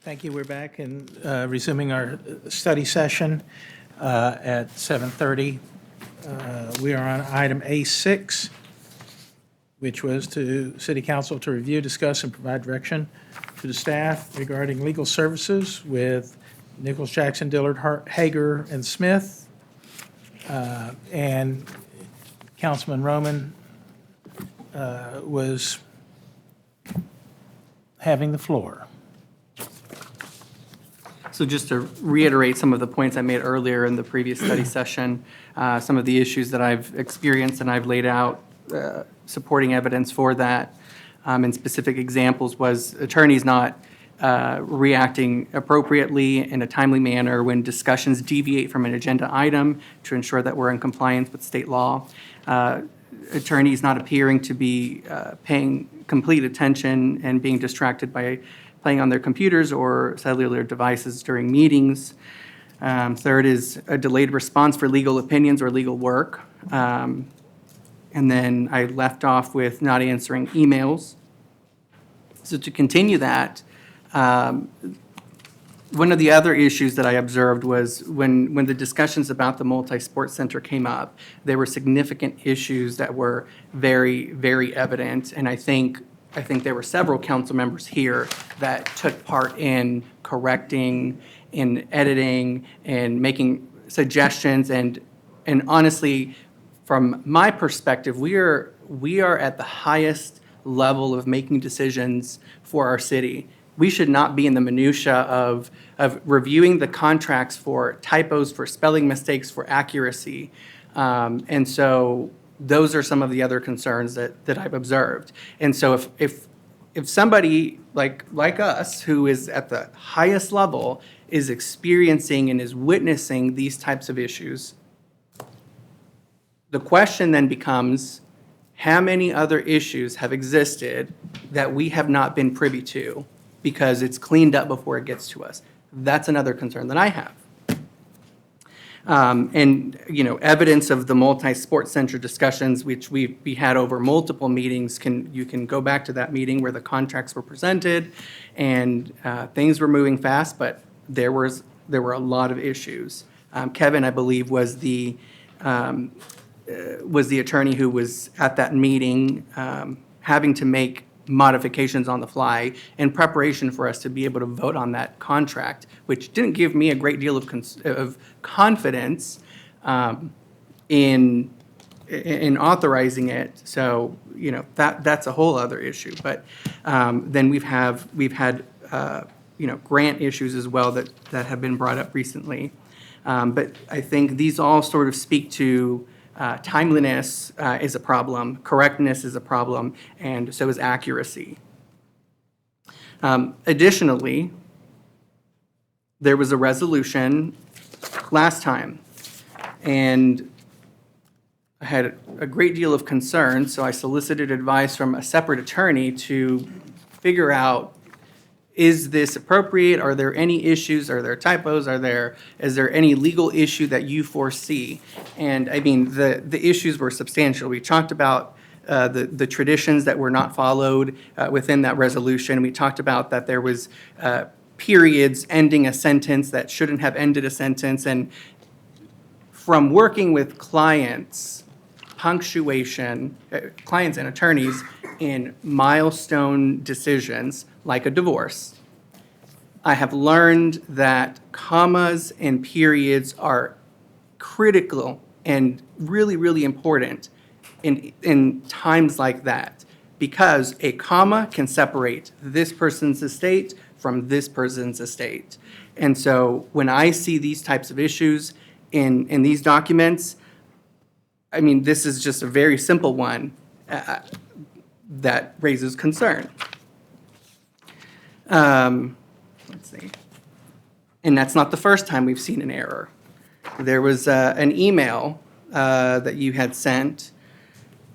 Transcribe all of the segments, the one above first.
Thank you. We're back and resuming our study session at 7:30. We are on item A6, which was to City Council to review, discuss, and provide direction to the staff regarding legal services with Nichols, Jackson, Dillard, Hager, and Smith. And Councilman Roman was having the floor. So just to reiterate some of the points I made earlier in the previous study session, some of the issues that I've experienced and I've laid out, supporting evidence for that, and specific examples was attorneys not reacting appropriately in a timely manner when discussions deviate from an agenda item to ensure that we're in compliance with state law. Attorneys not appearing to be paying complete attention and being distracted by playing on their computers or cellular devices during meetings. Third is a delayed response for legal opinions or legal work. And then I left off with not answering emails. So to continue that, one of the other issues that I observed was when the discussions about the multi-sport center came up, there were significant issues that were very, very evident. And I think there were several council members here that took part in correcting, in editing, and making suggestions. And honestly, from my perspective, we are at the highest level of making decisions for our city. We should not be in the minutia of reviewing the contracts for typos, for spelling mistakes, for accuracy. And so those are some of the other concerns that I've observed. And so if somebody like us, who is at the highest level, is experiencing and is witnessing these types of issues, the question then becomes, how many other issues have existed that we have not been privy to because it's cleaned up before it gets to us? That's another concern that I have. And, evidence of the multi-sport center discussions, which we had over multiple meetings, you can go back to that meeting where the contracts were presented and things were moving fast, but there were a lot of issues. Kevin, I believe, was the attorney who was at that meeting, having to make modifications on the fly in preparation for us to be able to vote on that contract, which didn't give me a great deal of confidence in authorizing it. So that's a whole other issue. But then we've had grant issues as well that have been brought up recently. But I think these all sort of speak to timeliness is a problem, correctness is a problem, and so is accuracy. Additionally, there was a resolution last time, and I had a great deal of concern, so I solicited advice from a separate attorney to figure out, is this appropriate? Are there any issues? Are there typos? Is there any legal issue that you foresee? And I mean, the issues were substantial. We talked about the traditions that were not followed within that resolution. We talked about that there was periods ending a sentence that shouldn't have ended a sentence. And from working with clients, punctuation, clients and attorneys in milestone decisions like a divorce, I have learned that commas and periods are critical and really, really important in times like that, because a comma can separate this person's estate from this person's estate. And so when I see these types of issues in these documents, I mean, this is just a very simple one that raises concern. Let's see. And that's not the first time we've seen an error. There was an email that you had sent,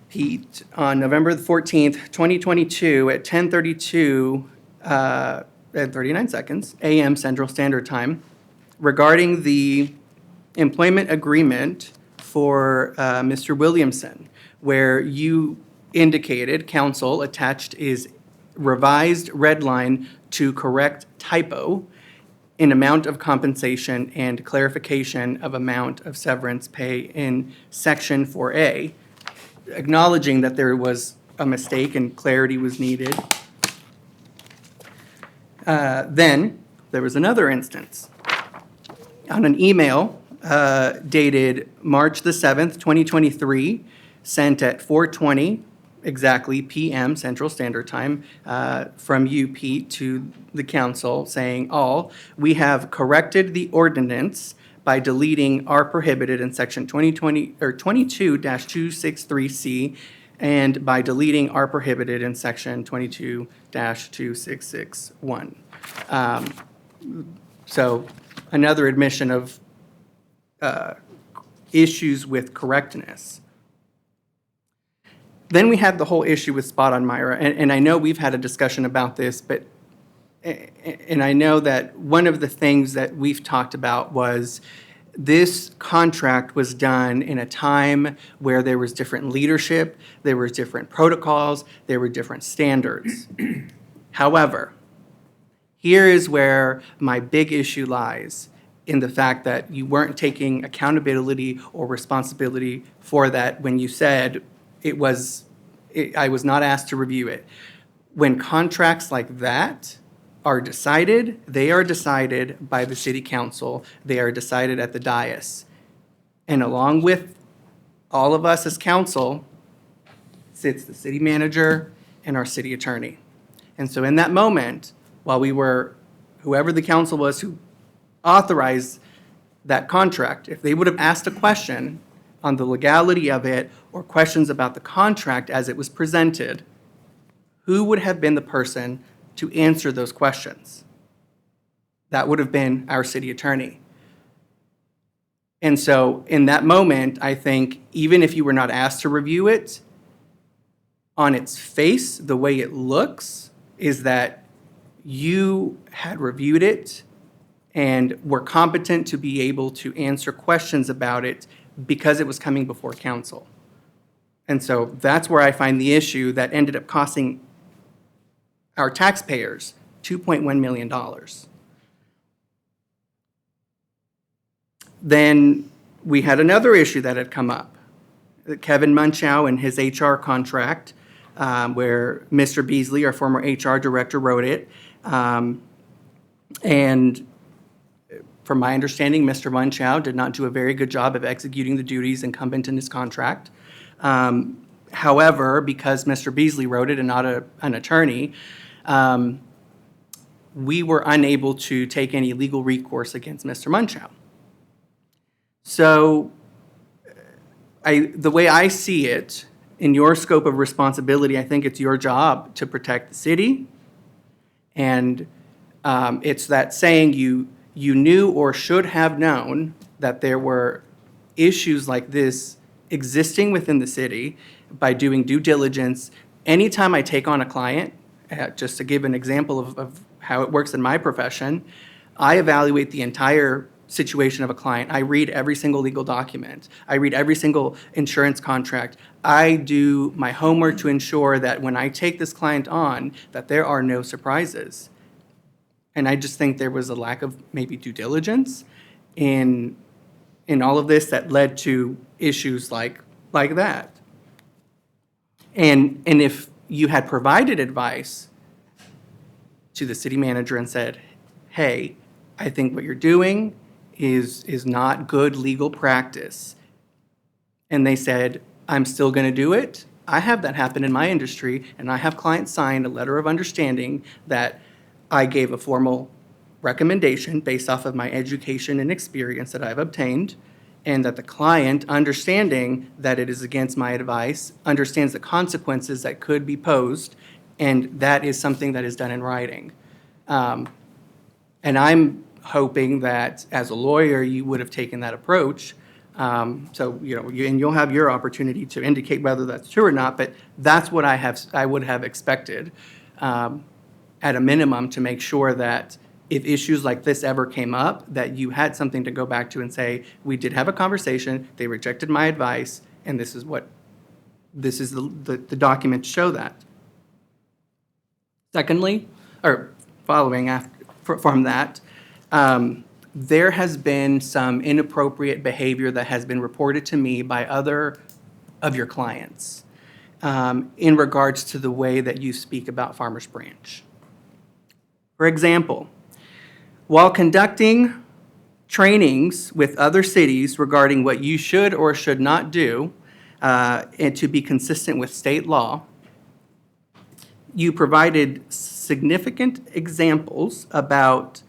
Pete, on November the 14th, 2022 at 10:32 and 39 seconds a.m. Central Standard Time regarding the employment agreement for Mr. Williamson, where you indicated, council attached is revised red line to correct typo in amount of compensation and clarification of amount of severance pay in Section 4A, acknowledging that there was a mistake and clarity was needed. Then there was another instance. On an email dated March the 7th, 2023, sent at 4:20 exactly PM Central Standard Time from you, Pete, to the council saying, we have corrected the ordinance by deleting are prohibited in section 2020 or 22-263C and by deleting are prohibited in section 22-2661. So another admission of issues with correctness. Then we had the whole issue with Spot on Myra, and I know we've had a discussion about this, and I know that one of the things that we've talked about was this contract was done in a time where there was different leadership, there was different protocols, there were different standards. However, here is where my big issue lies, in the fact that you weren't taking accountability or responsibility for that when you said I was not asked to review it. When contracts like that are decided, they are decided by the city council. They are decided at the dais. And along with all of us as council sits the city manager and our city attorney. And so in that moment, while we were, whoever the council was who authorized that contract, if they would have asked a question on the legality of it or questions about the contract as it was presented, who would have been the person to answer those questions? That would have been our city attorney. And so in that moment, I think even if you were not asked to review it, on its face, the way it looks is that you had reviewed it and were competent to be able to answer questions about it because it was coming before council. And so that's where I find the issue that ended up costing our taxpayers $2.1 million. Then we had another issue that had come up. Kevin Munchow and his HR contract, where Mr. Beasley, our former HR director, wrote it. And from my understanding, Mr. Munchow did not do a very good job of executing the duties incumbent in his contract. However, because Mr. Beasley wrote it and not an attorney, we were unable to take any legal recourse against Mr. Munchow. So the way I see it, in your scope of responsibility, I think it's your job to protect the city. And it's that saying you knew or should have known that there were issues like this existing within the city by doing due diligence. Anytime I take on a client, just to give an example of how it works in my profession, I evaluate the entire situation of a client. I read every single legal document. I read every single insurance contract. I do my homework to ensure that when I take this client on, that there are no surprises. And I just think there was a lack of maybe due diligence in all of this that led to issues like that. And if you had provided advice to the city manager and said, hey, I think what you're doing is not good legal practice, and they said, I'm still going to do it, I have that happen in my industry, and I have clients sign a letter of understanding that I gave a formal recommendation based off of my education and experience that I've obtained, and that the client, understanding that it is against my advice, understands the consequences that could be posed, and that is something that is done in writing. And I'm hoping that as a lawyer, you would have taken that approach. So, and you'll have your opportunity to indicate whether that's true or not, but that's what I would have expected at a minimum, to make sure that if issues like this ever came up, that you had something to go back to and say, we did have a conversation, they rejected my advice, and this is the documents show that. Secondly, or following from that, there has been some inappropriate behavior that has been reported to me by other of your clients in regards to the way that you speak about Farmers Branch. For example, while conducting trainings with other cities regarding what you should or should not do and to be consistent with state law, you provided significant examples about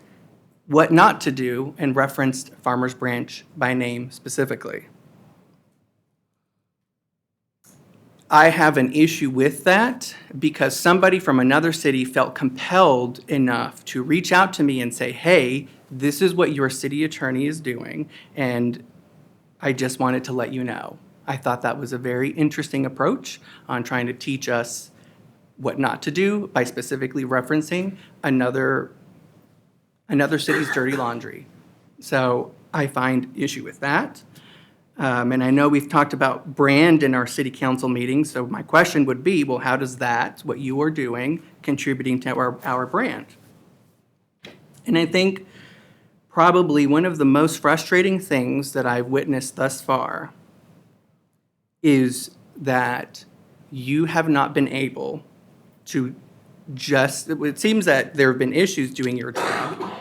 what not to do and referenced Farmers Branch by name specifically. I have an issue with that because somebody from another city felt compelled enough to reach out to me and say, hey, this is what your city attorney is doing, and I just wanted to let you know. I thought that was a very interesting approach on trying to teach us what not to do by specifically referencing another city's dirty laundry. So I find issue with that. And I know we've talked about brand in our city council meetings, so my question would be, well, how does that, what you are doing, contributing to our brand? And I think probably one of the most frustrating things that I've witnessed thus far is that you have not been able to it seems that there have been issues doing your job,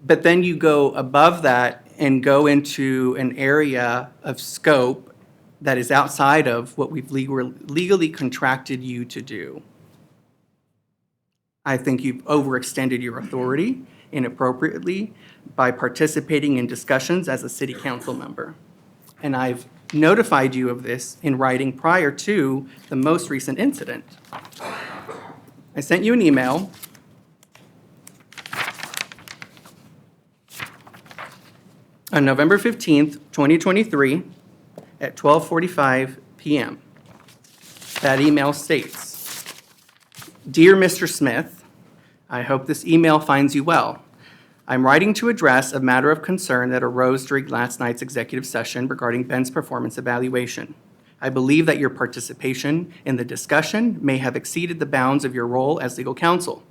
but then you go above that and go into an area of scope that is outside of what we've legally contracted you to do. I think you've overextended your authority inappropriately by participating in discussions as a city council member. And I've notified you of this in writing prior to the most recent incident. I sent you an email on November 15th, 2023 at 12:45 p.m. That email states, "Dear Mr. Smith, I hope this email finds you well. I'm writing to address a matter of concern that arose during last night's executive session regarding Ben's performance evaluation. I believe that your participation in the discussion may have exceeded the bounds of your role as legal counsel.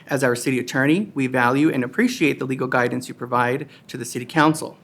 As our city attorney, we value and appreciate the legal guidance you provide to the city council.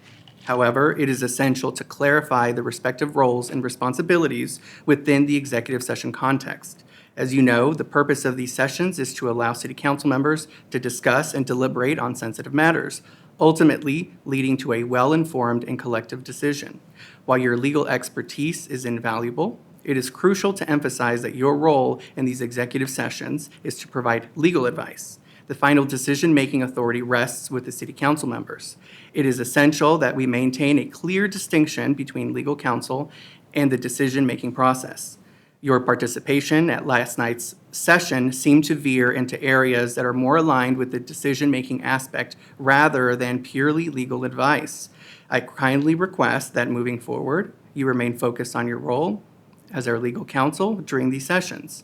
However, it is essential to clarify the respective roles and responsibilities within the executive session context. As you know, the purpose of these sessions is to allow city council members to discuss and deliberate on sensitive matters, ultimately leading to a well-informed and collective decision. While your legal expertise is invaluable, it is crucial to emphasize that your role in these executive sessions is to provide legal advice. The final decision-making authority rests with the city council members. It is essential that we maintain a clear distinction between legal counsel and the decision-making process. Your participation at last night's session seemed to veer into areas that are more aligned with the decision-making aspect rather than purely legal advice. I kindly request that moving forward, you remain focused on your role as our legal counsel during these sessions.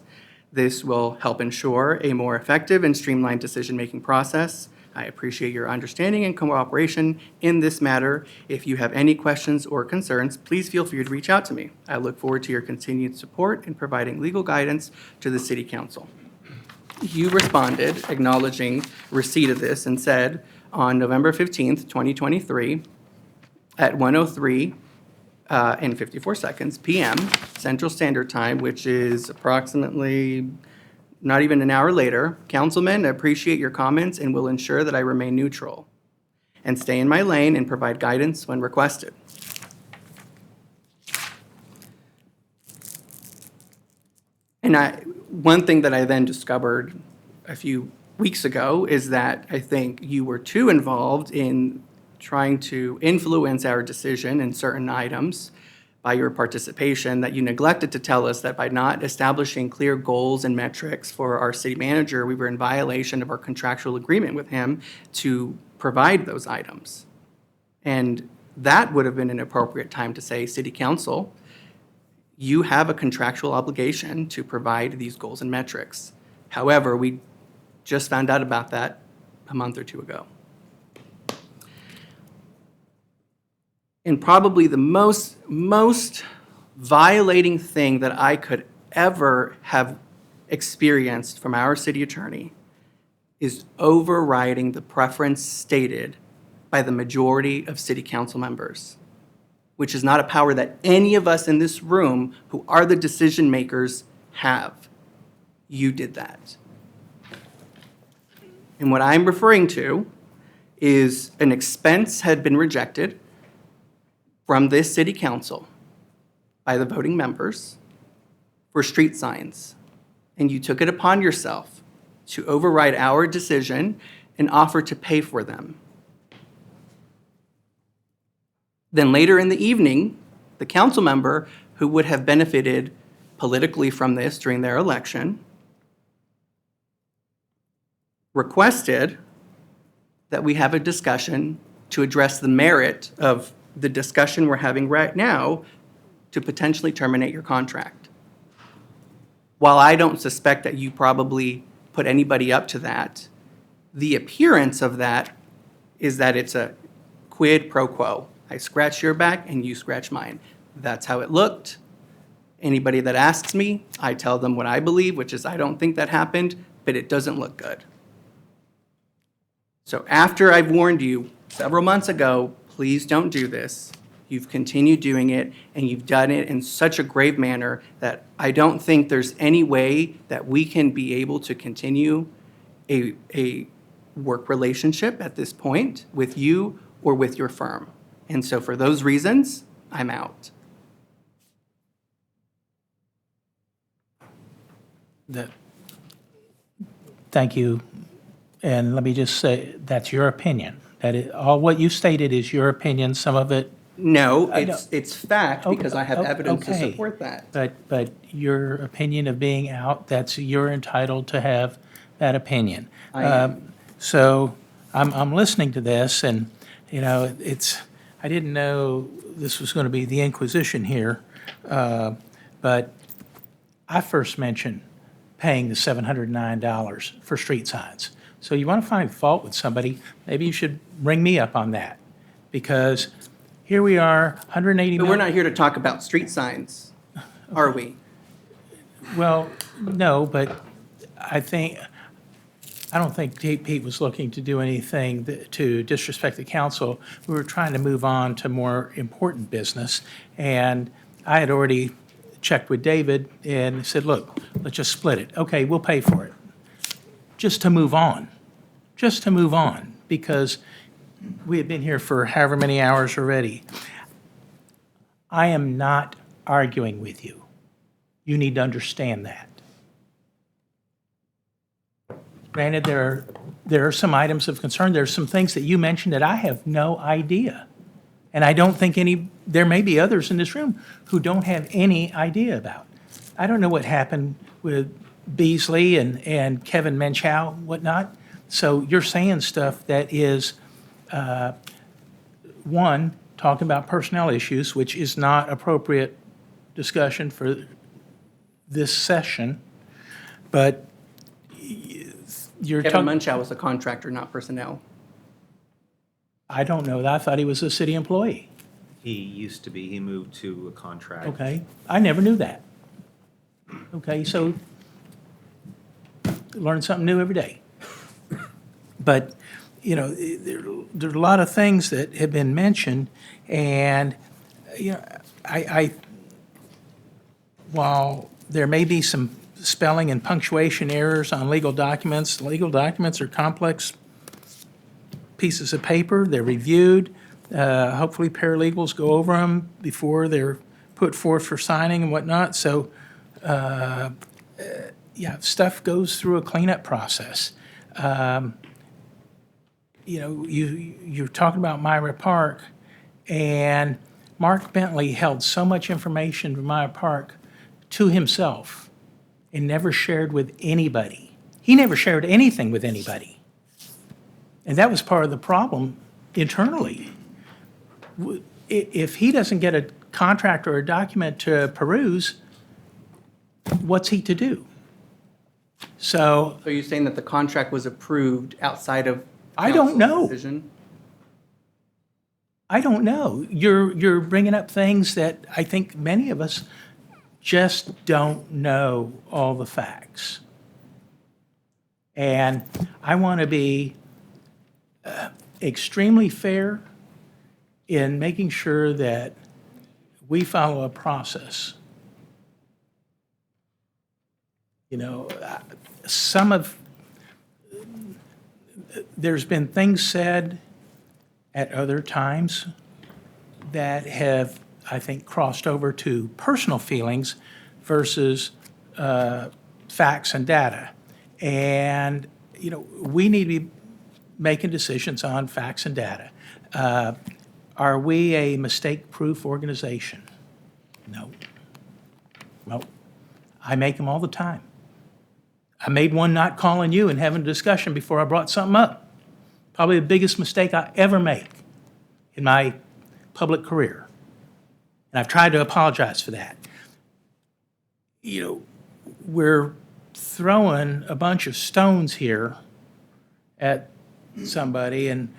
This will help ensure a more effective and streamlined decision-making process. I appreciate your understanding and cooperation in this matter. If you have any questions or concerns, please feel free to reach out to me. I look forward to your continued support in providing legal guidance to the City Council." You responded acknowledging receipt of this and said, on November 15th, 2023, at 1:03 and 54 seconds p.m. Central Standard Time, which is approximately not even an hour later, "Councilman, I appreciate your comments and will ensure that I remain neutral and stay in my lane and provide guidance when requested." And one thing that I then discovered a few weeks ago is that I think you were too involved in trying to influence our decision in certain items by your participation, that you neglected to tell us that by not establishing clear goals and metrics for our city manager, we were in violation of our contractual agreement with him to provide those items. And that would have been an appropriate time to say, City Council, you have a contractual obligation to provide these goals and metrics. However, we just found out about that a month or two ago. And probably the most violating thing that I could ever have experienced from our city attorney is overriding the preference stated by the majority of city council members, which is not a power that any of us in this room who are the decision makers have. You did that. And what I'm referring to is an expense had been rejected from this city council by the voting members for street signs. And you took it upon yourself to override our decision and offer to pay for them. Then later in the evening, the council member who would have benefited politically from this during their election requested that we have a discussion to address the merit of the discussion we're having right now to potentially terminate your contract. While I don't suspect that you probably put anybody up to that, the appearance of that is that it's a quid pro quo. I scratch your back and you scratch mine. That's how it looked. Anybody that asks me, I tell them what I believe, which is I don't think that happened, but it doesn't look good. So after I've warned you several months ago, please don't do this, you've continued doing it, and you've done it in such a grave manner that I don't think there's any way that we can be able to continue a work relationship at this point with you or with your firm. And so for those reasons, I'm out. Thank you. And let me just say, that's your opinion. All what you stated is your opinion, some of it. No, I know. it's fact because I have evidence to Okay. support that. But your opinion of being out, you're entitled to have that opinion. I am. So I'm listening to this, and, I didn't know this was going to be the Inquisition here, but I first mentioned paying the $709 for street signs. So you want to find fault with somebody, maybe you should bring me up on that, because here we are, 180 But we're million. not here to talk about street signs, are we? Well, no, but I don't think Pete was looking to do anything to disrespect the council. We were trying to move on to more important business, and I had already checked with David and said, look, let's just split it. Okay, we'll pay for it. Just to move on, because we have been here for however many hours already. I am not arguing with you. You need to understand that. Granted, there are some items of concern. There's some things that you mentioned that I have no idea. And I don't think there may be others in this room who don't have any idea about. I don't know what happened with Beasley and Kevin Menchow, whatnot. So you're saying stuff that is, one, talking about personnel issues, which is not appropriate discussion for this session, but you're Kevin talking, Munchow was a contractor, not personnel. I don't know that. I thought he was a city employee. He used to be, he moved to a contract. Okay, I never knew that. Okay, so learn something new every day. But, there are a lot of things that have been mentioned, and, while there may be some spelling and punctuation errors on legal documents are complex pieces of paper, they're reviewed. Hopefully paralegals go over them before they're put forth for signing and whatnot. So, stuff goes through a cleanup process. You're talking about Myra Park, and Mark Bentley held so much information from Myra Park to himself and never shared with anybody. He never shared anything with anybody. And that was part of the problem internally. If he doesn't get a contract or a document to peruse, what's he to do? So So you're saying that the contract was approved outside of I don't council's know. decision? I don't know. You're bringing up things that I think many of us just don't know all the facts. And I want to be extremely fair in making sure that we follow a process. You know, there's been things said at other times that have, I think, crossed over to personal feelings versus facts and data. And, you know, we need to be making decisions on facts and data. Are we a mistake-proof organization? No. No. I make them all the time. I made one not calling you and having a discussion before I brought something up. Probably the biggest mistake I ever make in my public career. And I've tried to apologize for that. You know, we're throwing a bunch of stones here at somebody, and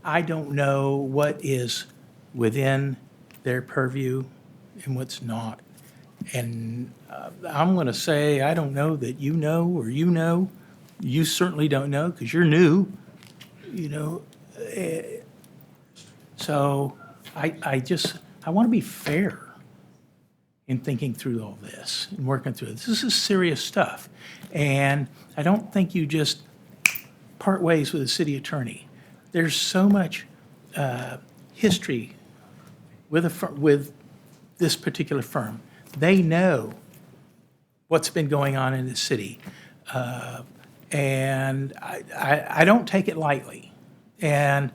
I don't know what is within their purview and what's not. And I'm going to say, I don't know that you know or you know. You certainly don't know because you're new, you know. So I want to be fair in thinking through all this and working through this. This is serious stuff. And I don't think you just part ways with the city attorney. There's so much history with this particular firm. They know what's been going on in the city. And I don't take it lightly. And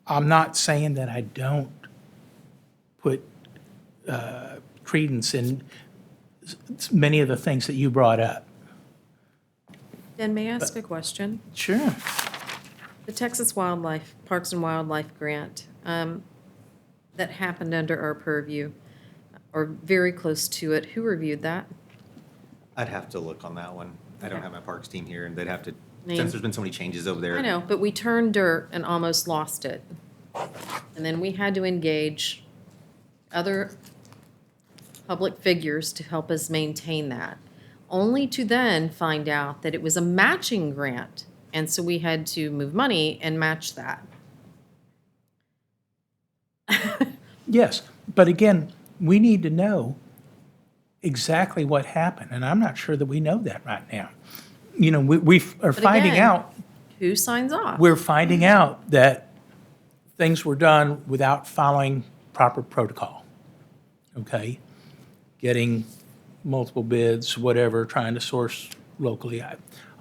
I'm not saying that I don't put credence in many of the things that you brought up. Dan, may I ask a question? Sure. The Texas Wildlife, Parks and Wildlife Grant that happened under our purview, or very close to it, who reviewed that? I'd have to look on that one. I don't Okay. have my parks team here, and they'd have to, mean- since there's been so many changes over there. I know, but we turned dirt and almost lost it. And then we had to engage other public figures to help us maintain that, only to then find out that it was a matching grant. And so we had to move money and match that. Yes, but again, we need to know exactly what happened, and I'm not sure that we know that right now. You know, we are But finding again, out, Who signs off? we're finding out that things were done without following proper protocol, okay? Getting multiple bids, whatever, trying to source locally,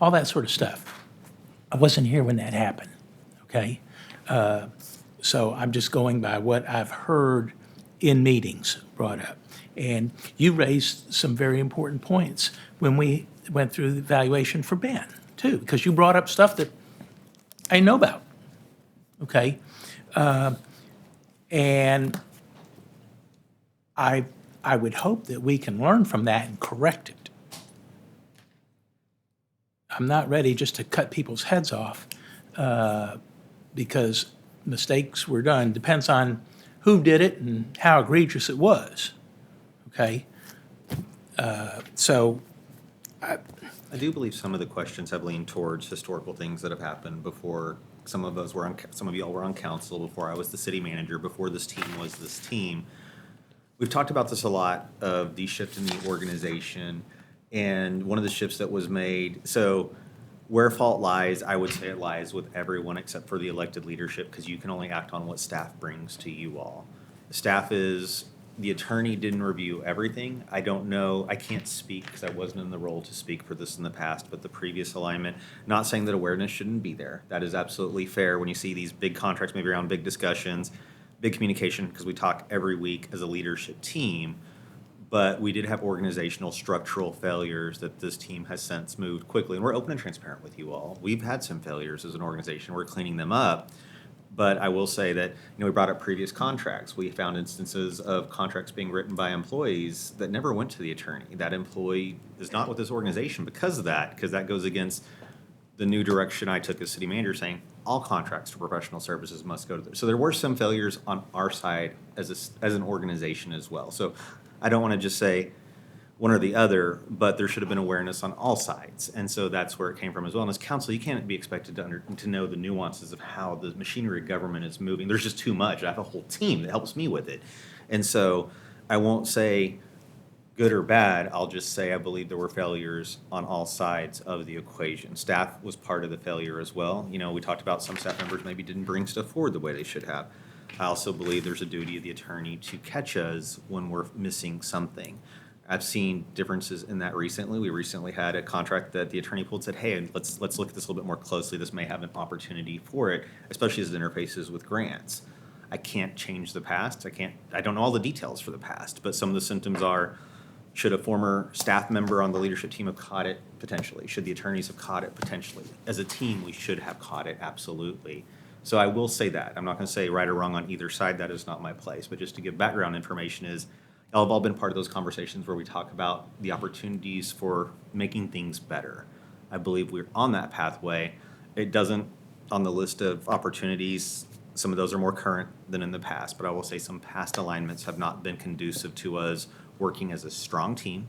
all that sort of stuff. I wasn't here when that happened, okay? So I'm just going by what I've heard in meetings brought up. And you raised some very important points when we went through the evaluation for Ben, too, because you brought up stuff that I know about, okay? And I would hope that we can learn from that and correct it. I'm not ready just to cut people's heads off because mistakes were done. Depends on who did it and how egregious it was, okay? So I do believe some of the questions have leaned towards historical things that have happened before. Some of y'all were on council, before I was the city manager, before this team was this team. We've talked about this a lot, of the shift in the organization, and one of the shifts that was made, so where fault lies, I would say it lies with everyone except for the elected leadership, because you can only act on what staff brings to you all. The attorney didn't review everything. I don't know, I can't speak because I wasn't in the role to speak for this in the past, but the previous alignment, not saying that awareness shouldn't be there. That is absolutely fair when you see these big contracts, maybe around big discussions, big communication, because we talk every week as a leadership team. But we did have organizational structural failures that this team has since moved quickly. And we're open and transparent with you all. We've had some failures as an organization. We're cleaning them up. But I will say that, we brought up previous contracts. We found instances of contracts being written by employees that never went to the attorney. That employee is not with this organization because of that, because that goes against the new direction I took as city manager, saying all contracts for professional services must go to there. So there were some failures on our side as an organization as well. So I don't want to just say one or the other, but there should have been awareness on all sides. And so that's where it came from as well. And as council, you can't be expected to know the nuances of how the machinery of government is moving. There's just too much. I have a whole team that helps me with it. And so I won't say good or bad, I'll just say I believe there were failures on all sides of the equation. Staff was part of the failure as well. You know, we talked about some staff members maybe didn't bring stuff forward the way they should have. I also believe there's a duty of the attorney to catch us when we're missing something. I've seen differences in that recently. We recently had a contract that the attorney pulled, said, hey, let's look at this a little bit more closely. This may have an opportunity for it, especially as it interfaces with grants. I can't change the past. I don't know all the details for the past, but some of the symptoms are, should a former staff member on the leadership team have caught it? Potentially. Should the attorneys have caught it? Potentially. As a team, we should have caught it, absolutely. So I will say that. I'm not going to say right or wrong on either side. That is not my place. But just to give background information is, y'all have all been part of those conversations where we talk about the opportunities for making things better. I believe we're on that pathway. It doesn't, on the list of opportunities, some of those are more current than in the past, but I will say some past alignments have not been conducive to us working as a strong team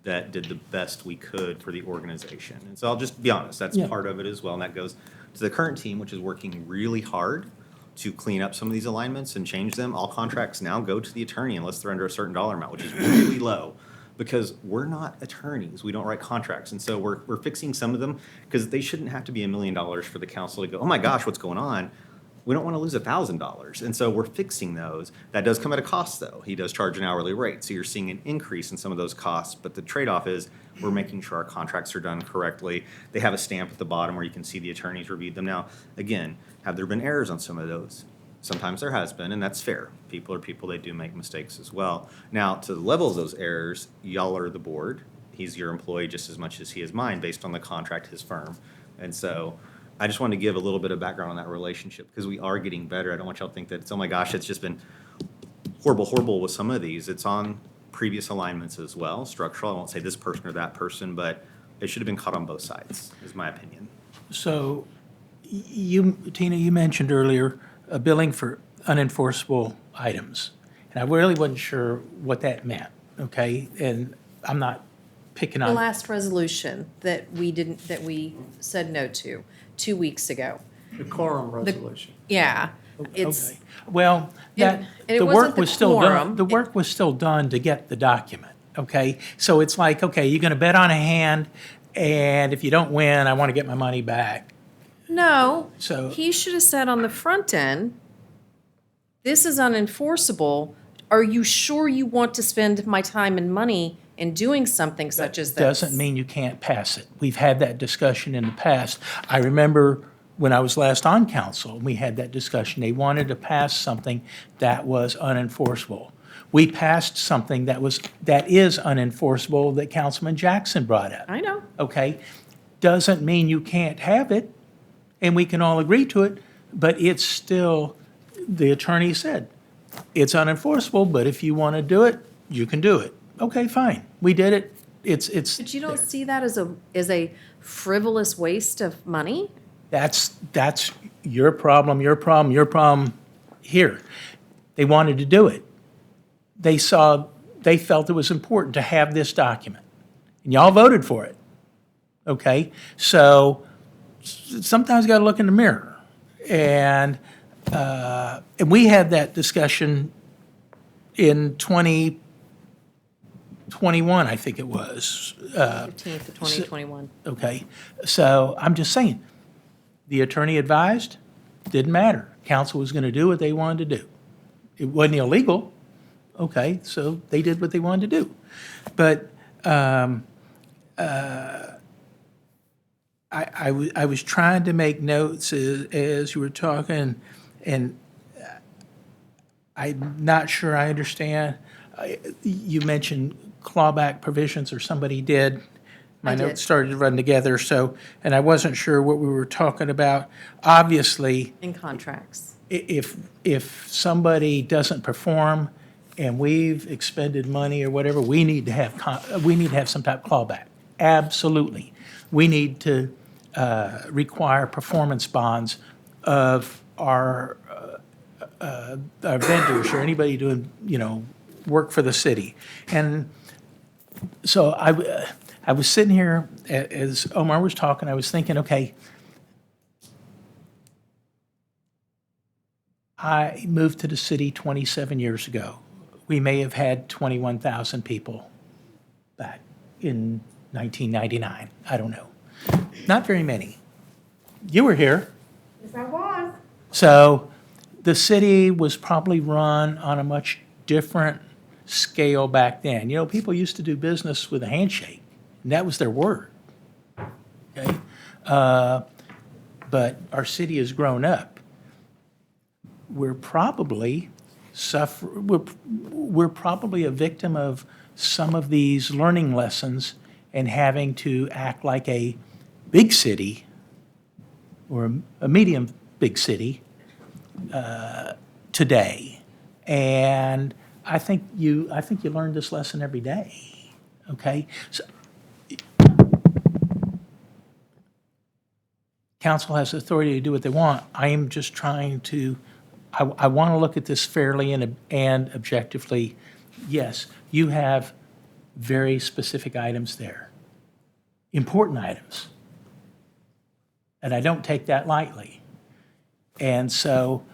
that did the best we could for the organization. And so I'll just be honest, that's Yeah. part of it as well. And that goes to the current team, which is working really hard to clean up some of these alignments and change them. All contracts now go to the attorney unless they're under a certain dollar amount, which is really low, because we're not attorneys. We don't write contracts. And so we're fixing some of them because they shouldn't have to be $1 million for the council to go, oh my gosh, what's going on? We don't want to lose $1,000. And so we're fixing those. That does come at a cost, though. He does charge an hourly rate. So you're seeing an increase in some of those costs. But the trade-off is we're making sure our contracts are done correctly. They have a stamp at the bottom where you can see the attorneys reviewed them. Now, again, have there been errors on some of those? Sometimes there has been, and that's fair. People are people. They do make mistakes as well. Now, to the level of those errors, y'all are the board. He's your employee just as much as he is mine based on the contract, his firm. And so I just wanted to give a little bit of background on that relationship because we are getting better. I don't want y'all to think that it's, oh my gosh, it's just been horrible with some of these. It's on previous alignments as well, structural. I won't say this person or that person, but it should have been caught on both sides, is my opinion. So Tina, you mentioned earlier billing for unenforceable items. And I really wasn't sure what that meant, okay? And I'm not picking The on. last resolution that we said no to 2 weeks ago. The quorum resolution. Yeah, it's, Okay. Well, that, And it the wasn't work the was still done, quorum. the work was still done to get the document, okay? So it's like, okay, you're gonna bet on a hand, and if you don't win, I wanna get my money back. no, So- he should have said on the front end, this is unenforceable. Are you sure you want to spend my time and money in doing something such as this? Doesn't mean you can't pass it. We've had that discussion in the past. I remember when I was last on council, we had that discussion. They wanted to pass something that was unenforceable. We passed something that is unenforceable that Councilman Jackson brought up. I know. Okay? Doesn't mean you can't have it, and we can all agree to it, but it's still, the attorney said, it's unenforceable, but if you want to do it, you can do it. Okay, fine. We did it. It's. But you don't see that as a frivolous waste of money? That's your problem here. They wanted to do it. They felt it was important to have this document. And y'all voted for it. Okay? So sometimes you got to look in the mirror. And we had that discussion in 2021, I think it was. 15th of 2021. Okay, so I'm just saying, the attorney advised, didn't matter. Council was going to do what they wanted to do. It wasn't illegal, okay, so they did what they wanted to do. But I was trying to make notes as you were talking, and I'm not sure I understand. You mentioned clawback provisions, or somebody did. My I did. notes started to run together, so, and I wasn't sure what we were talking about. Obviously, In contracts. if somebody doesn't perform and we've expended money or whatever, we need to have some type of clawback. Absolutely. We need to require performance bonds of our vendors or anybody doing, work for the city. And So I was sitting here, as Omar was talking, I was thinking, okay, I moved to the city 27 years ago. We may have had 21,000 people back in 1999. I don't know. Not very many. You were here. Yes, I was. So the city was probably run on a much different scale back then. You know, people used to do business with a handshake, and that was their word. Okay? But our city has grown up. We're probably we're probably a victim of some of these learning lessons and having to act like a big city or a medium big city today. And I think you learn this lesson every day. Okay? So, council has authority to do what they want. I am just trying to, I want to look at this fairly and objectively. Yes, you have very specific items there, important items. And I don't take that lightly. And so,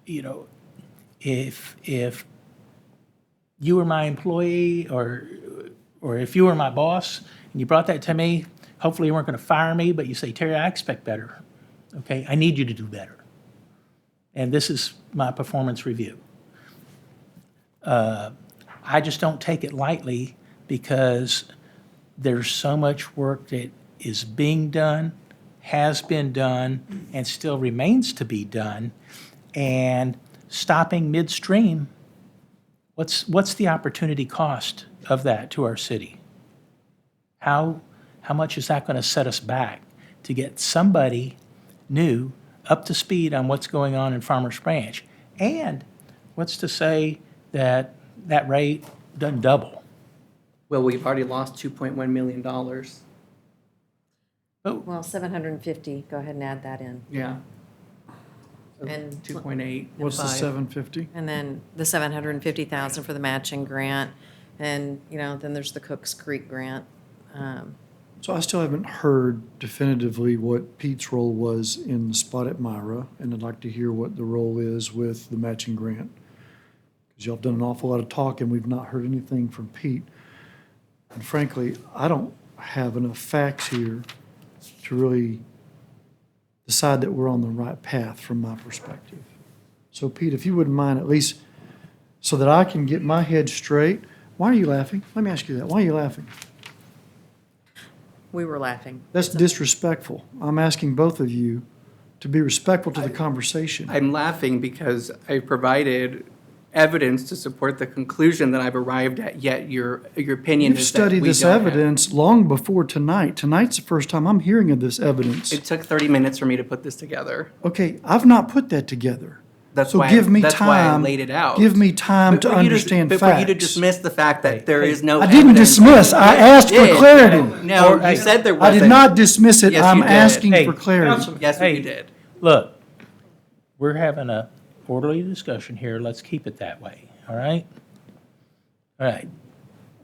you know, if you were my employee or if you were my boss and you brought that to me, hopefully you weren't going to fire me, but you say, Terry, I expect better. Okay, I need you to do better. And this is my performance review. I just don't take it lightly because there's so much work that is being done, has been done, and still remains to be done. And stopping midstream, what's the opportunity cost of that to our city? How much is that going to set us back to get somebody new up to speed on what's going on in Farmers Branch? And what's to say that that rate doesn't double? Well, we've already lost $2.1 million. Well, 750, go ahead and add that in. Yeah. And 2.8. What's the 750? And then the 750,000 for the matching grant, and, you know, then there's the Cooks Creek grant. So I still haven't heard definitively what Pete's role was in the spot at Myra, and I'd like to hear what the role is with the matching grant. Because y'all have done an awful lot of talking, we've not heard anything from Pete. And frankly, I don't have enough facts here to really decide that we're on the right path from my perspective. So Pete, if you wouldn't mind, at least so that I can get my head straight, why are you laughing? Let me ask you that. Why are you laughing? We were laughing. That's disrespectful. I'm asking both of you to be respectful to the conversation. I'm laughing because I provided evidence to support the conclusion that I've arrived at, yet your opinion You've is that we studied this don't have- evidence long before tonight. Tonight's the first time I'm hearing of this evidence. It took 30 minutes for me to put this together. Okay, I've not put that together. That's So why give me that's why I time. laid it out. Give me time But to for you understand but for you to facts. dismiss the fact that there is no I didn't evidence- dismiss. I asked for You did. clarity. No, you said there I wasn't. did not dismiss it. Yes, I'm you did. asking Hey, for clarity. Councilman, Yes, hey, you did. Look, we're having a orderly discussion here. Let's keep it that way, all right? All right.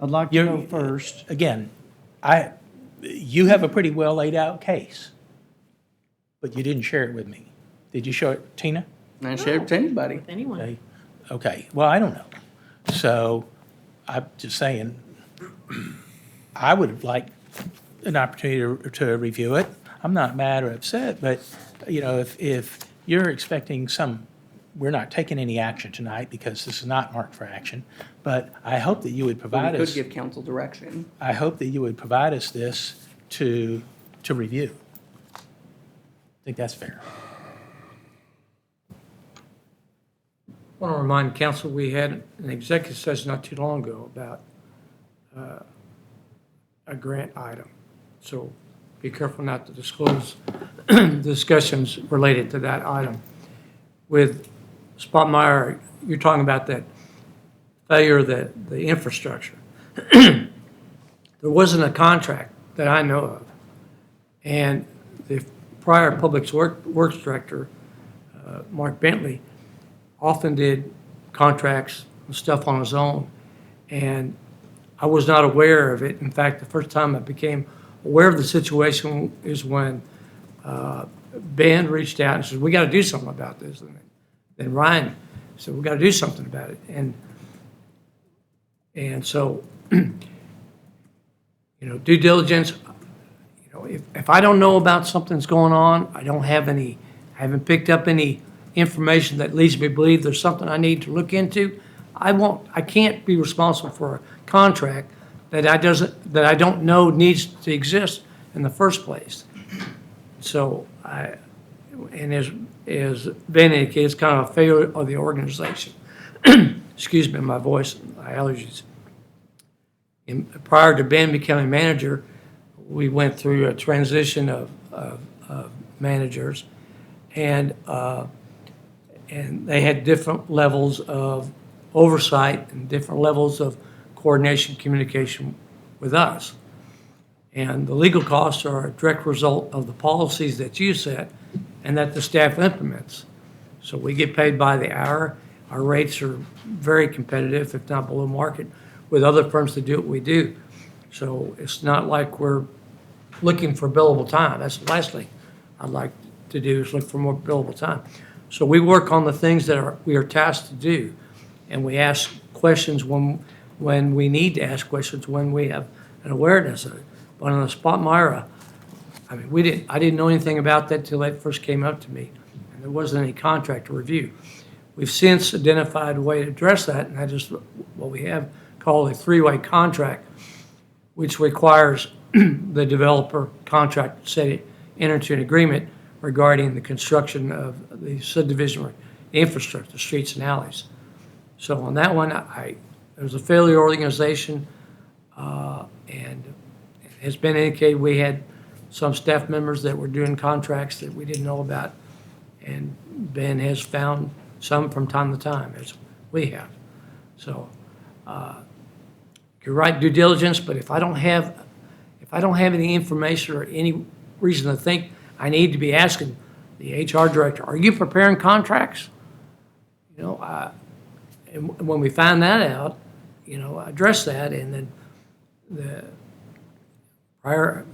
I'd like to You're- know first. Again, you have a pretty well laid out case, but you didn't share it with me. Did you show it, Tina? I shared it to anybody. With anyone. Okay. Okay, well, I don't know. So I'm just saying, I would have liked an opportunity to review it. I'm not mad or upset, but, you know, if you're expecting we're not taking any action tonight because this is not marked for action, but I hope that you would But provide we could us, give council direction. I hope that you would provide us this to review. I think that's fair. I want to remind council, we had an executive session not too long ago about a grant item. So be careful not to disclose discussions related to that item. With Spotmeyer, you're talking about that failure of the infrastructure. There wasn't a contract that I know of. And the prior Public Works Director, Mark Bentley, often did contracts and stuff on his own. And I was not aware of it. In fact, the first time I became aware of the situation is when Ben reached out and said, we got to do something about this. And then Ryan said, we got to do something about it. And so, due diligence, if I don't know about something that's going on, I haven't picked up any information that leads me to believe there's something I need to look into, I can't be responsible for a contract that I don't know needs to exist in the first place. So and as Ben indicated, it's kind of a failure of the organization. Excuse me, my voice, my allergies. Prior to Ben becoming manager, we went through a transition of managers, and they had different levels of oversight and different levels of coordination, communication with us. And the legal costs are a direct result of the policies that you set and that the staff implements. So we get paid by the hour. Our rates are very competitive, if not below market, with other firms that do what we do. So it's not like we're looking for billable time. That's the last thing I'd like to do, is look for more billable time. So we work on the things that we are tasked to do, and we ask questions when we need to ask questions, when we have an awareness of it. But on the Spot Myra, I didn't know anything about that till that first came up to me, and there wasn't any contract to review. We've since identified a way to address that, and that is what we have called a three-way contract, which requires the developer contract to enter into an agreement regarding the construction of the subdivision infrastructure, the streets and alleys. So on that one, there was a failure organization, and it has been indicated we had some staff members that were doing contracts that we didn't know about, and Ben has found some from time to time, as we have. So you're right, due diligence, but if I don't have any information or any reason to think I need to be asking the HR director, are you preparing contracts? And when we find that out, address that, and then the prior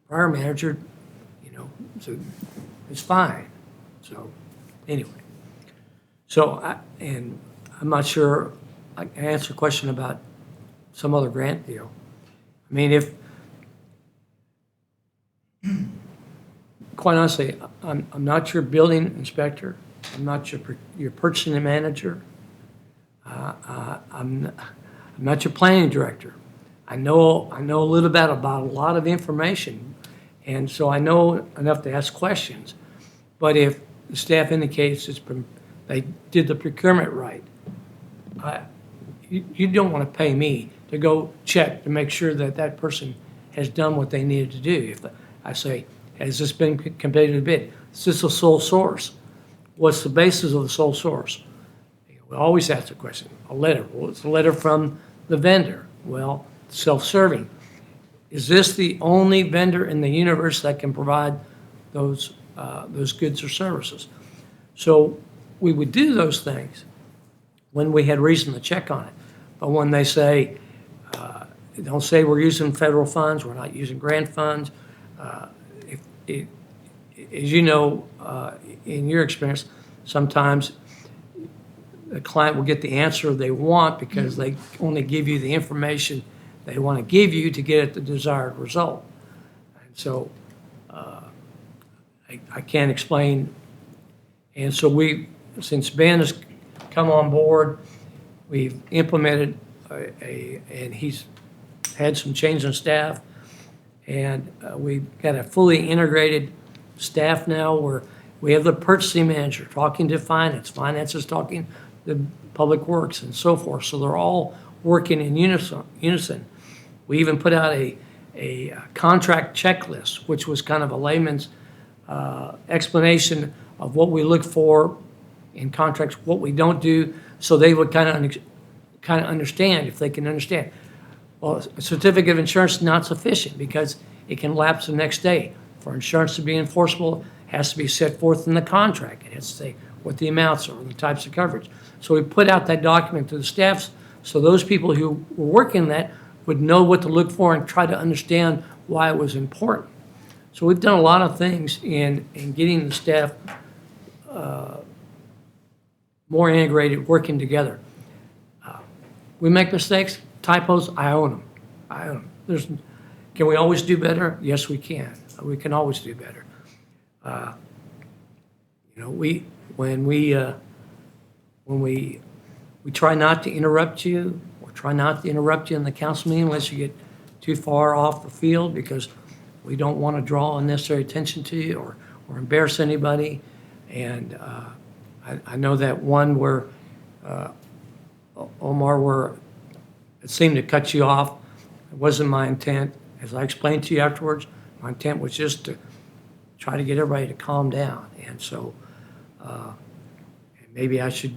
manager, so it's fine. So anyway, and I'm not sure I can answer a question about some other grant deal. I mean, quite honestly, I'm not your building inspector. I'm not your purchasing manager. I'm not your planning director. I know a little bit about a lot of information, and so I know enough to ask questions. But if the staff indicates they did the procurement right, you don't want to pay me to go check to make sure that person has done what they needed to do. If I say, has this been competitive bid? Is this a sole source? What's the basis of the sole source? We always ask the question, a letter. Well, it's a letter from the vendor. Well, self-serving. Is this the only vendor in the universe that can provide those goods or services? So we would do those things when we had reason to check on it. But when they say, don't say we're using federal funds, we're not using grant funds, as you know, in your experience, sometimes the client will get the answer they want because they only give you the information they want to give you to get at the desired result. And so I can't explain. And so since Ben has come on board, we've implemented and he's had some change in staff, and we've got a fully integrated staff now where we have the purchasing manager talking to finance is talking to public works, and so forth. So they're all working in unison. We even put out a contract checklist, which was kind of a layman's explanation of what we look for in contracts, what we don't do, so they would kind of understand, if they can understand. Well, a certificate of insurance is not sufficient because it can lapse the next day. For insurance to be enforceable, it has to be set forth in the contract. It has to say what the amounts are, the types of coverage. So we put out that document to the staff So those people who were working that would know what to look for and try to understand why it was important. So we've done a lot of things in getting the staff more integrated, working together. We make mistakes, typos, I own them. I own them. Can we always do better? Yes, we can. We can always do better. When we try not to interrupt you, or try not to interrupt you in the council meeting unless you get too far off the field, because we don't want to draw unnecessary attention to you or embarrass anybody. And I know that one where, Omar, where it seemed to cut you off. It wasn't my intent. As I explained to you afterwards, my intent was just to try to get everybody to calm down. And so maybe I should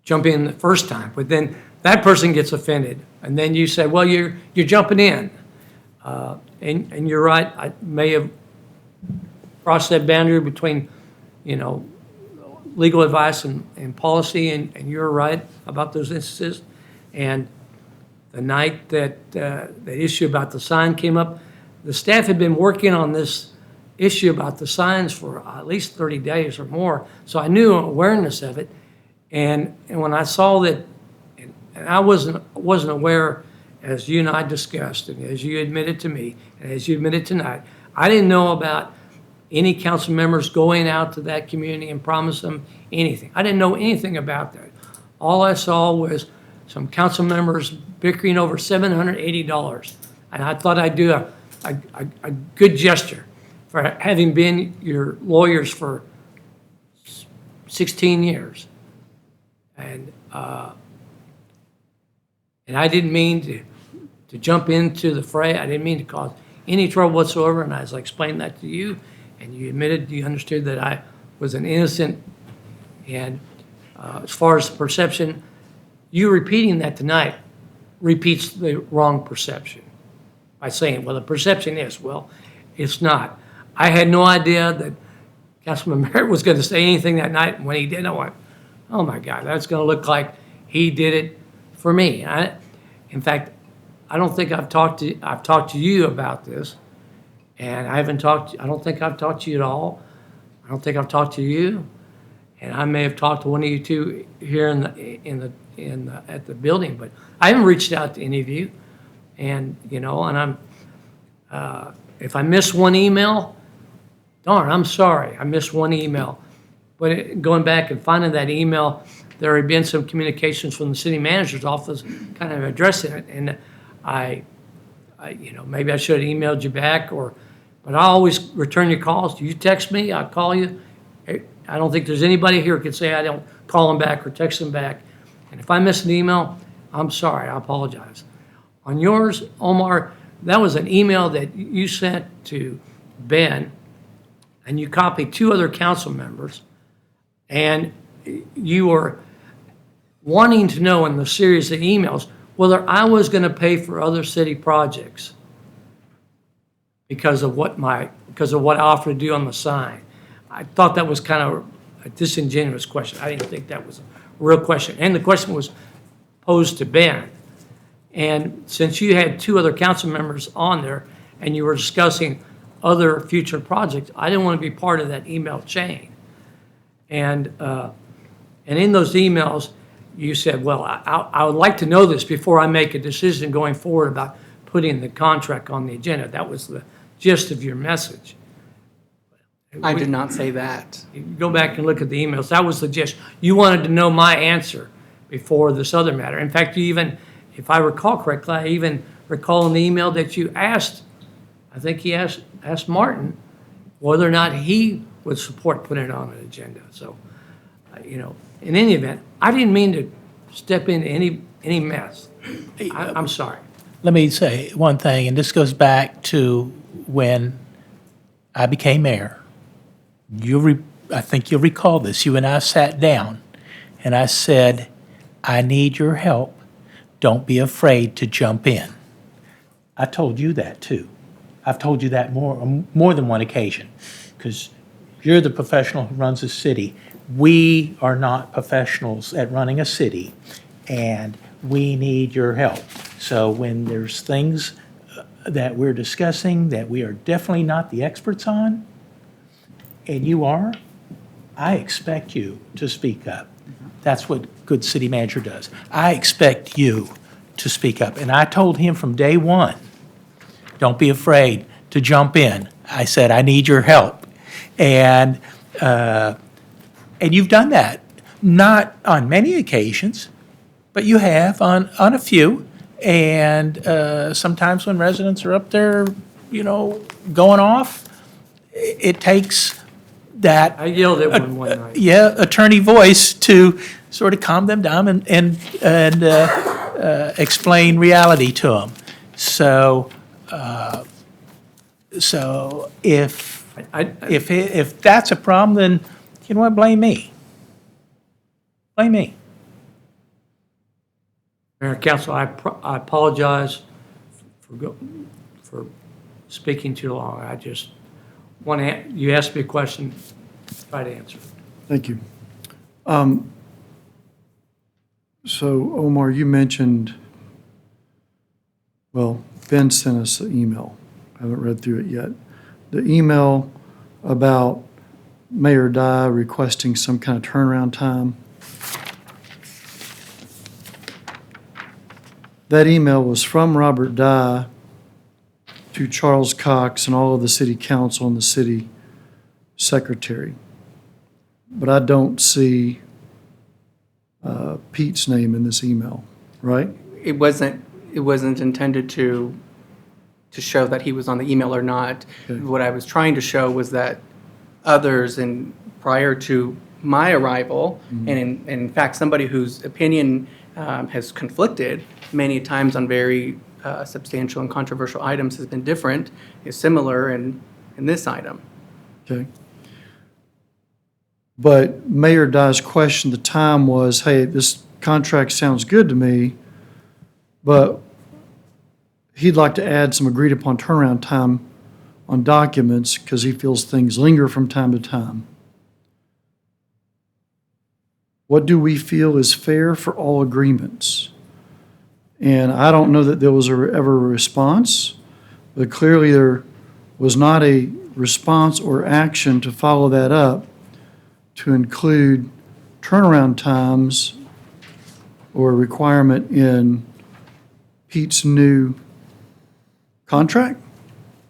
jump in the first time, but then that person gets offended. And then you say, well, you're jumping in. And you're right, I may have crossed that boundary between, legal advice and policy, and you're right about those instances. And the night that the issue about the sign came up, the staff had been working on this issue about the signs for at least 30 days or more, so I knew awareness of it. And when I saw that, and I wasn't aware, as you and I discussed, and as you admitted to me, and as you admitted tonight, I didn't know about any council members going out to that community and promise them anything. I didn't know anything about that. All I saw was some council members bickering over $780. And I thought I'd do a good gesture for having been your lawyers for 16 years. And I didn't mean to jump into the fray. I didn't mean to cause any trouble whatsoever. And as I explained that to you, and you admitted, you understood that I was an innocent. And as far as the perception, you repeating that tonight repeats the wrong perception by saying, well, the perception is, well, it's not. I had no idea that Councilman Merritt was going to say anything that night. And when he did, I went, oh my God, that's going to look like he did it for me. In fact, I don't think I've talked to you about this, and I don't think I've talked to you at all. I don't think I've talked to you, and I may have talked to one of you two here at the building, but I haven't reached out to any of you. And and I'm if I miss one email, darn, I'm sorry, I missed one email. But going back and finding that email, there had been some communications from the city manager's office kind of addressing it, and I maybe I should have emailed you back, but I always return your calls. You text me, I call you. I don't think there's anybody here who can say I don't call them back or text them back. And if I miss an email, I'm sorry, I apologize. On yours, Omar, that was an email that you sent to Ben, and you copied two other council members, and you were wanting to know in the series of emails whether I was going to pay for other city projects because of what I offered to do on the sign. I thought that was kind of a disingenuous question. I didn't think that was a real question. And the question was posed to Ben. And since you had two other council members on there and you were discussing other future projects, I didn't want to be part of that email chain. And in those emails, you said, well, I would like to know this before I make a decision going forward about putting the contract on the agenda. That was the gist of your message. I did not say that. You can go back and look at the emails. That was the gist. You wanted to know my answer before this other matter. In fact, you even, if I recall correctly, I even recall in the email that you asked, I think he asked Martin whether or not he would support putting it on an agenda. So, in any event, I didn't mean to step into any mess. I'm sorry. Let me say one thing, and this goes back to when I became mayor. I think you'll recall this. You and I sat down, and I said, I need your help. Don't be afraid to jump in. I told you that, too. I've told you that more than one occasion, because you're the professional who runs a city. We are not professionals at running a city, and we need your help. So when there's things that we're discussing that we are definitely not the experts on, and you are, I expect you to speak up. That's what good city manager does. I expect you to speak up. And I told him from day one, don't be afraid to jump in. I said, I need your help. And you've done that, not on many occasions, but you have on a few. And sometimes when residents are up there, going off, it takes that. I yelled at one night. Yeah, attorney voice to sort of calm them down and explain reality to them. So if that's a problem, then you know what? Blame me. Blame me. Mayor and Council, I apologize for speaking too long. I just want to, you asked me a question, try to answer it. Thank you. So Omar, you mentioned, well, Ben sent us an email. I haven't read through it yet. The email about Mayor Dye requesting some kind of turnaround time. That email was from Robert Dye to Charles Cox and all of the city council and the city secretary. But I don't see Pete's name in this email, right? It wasn't intended to show that he was on the email or not. Okay. What I was trying to show was that others, and prior to my arrival, and in fact, somebody whose opinion has conflicted many times on very substantial and controversial items has been different, is similar in this item. Okay. But Mayor Dye's question at the time was, hey, this contract sounds good to me, but he'd like to add some agreed upon turnaround time on documents because he feels things linger from time to time. What do we feel is fair for all agreements? And I don't know that there was ever a response, but clearly there was not a response or action to follow that up to include turnaround times or requirement in Pete's new contract.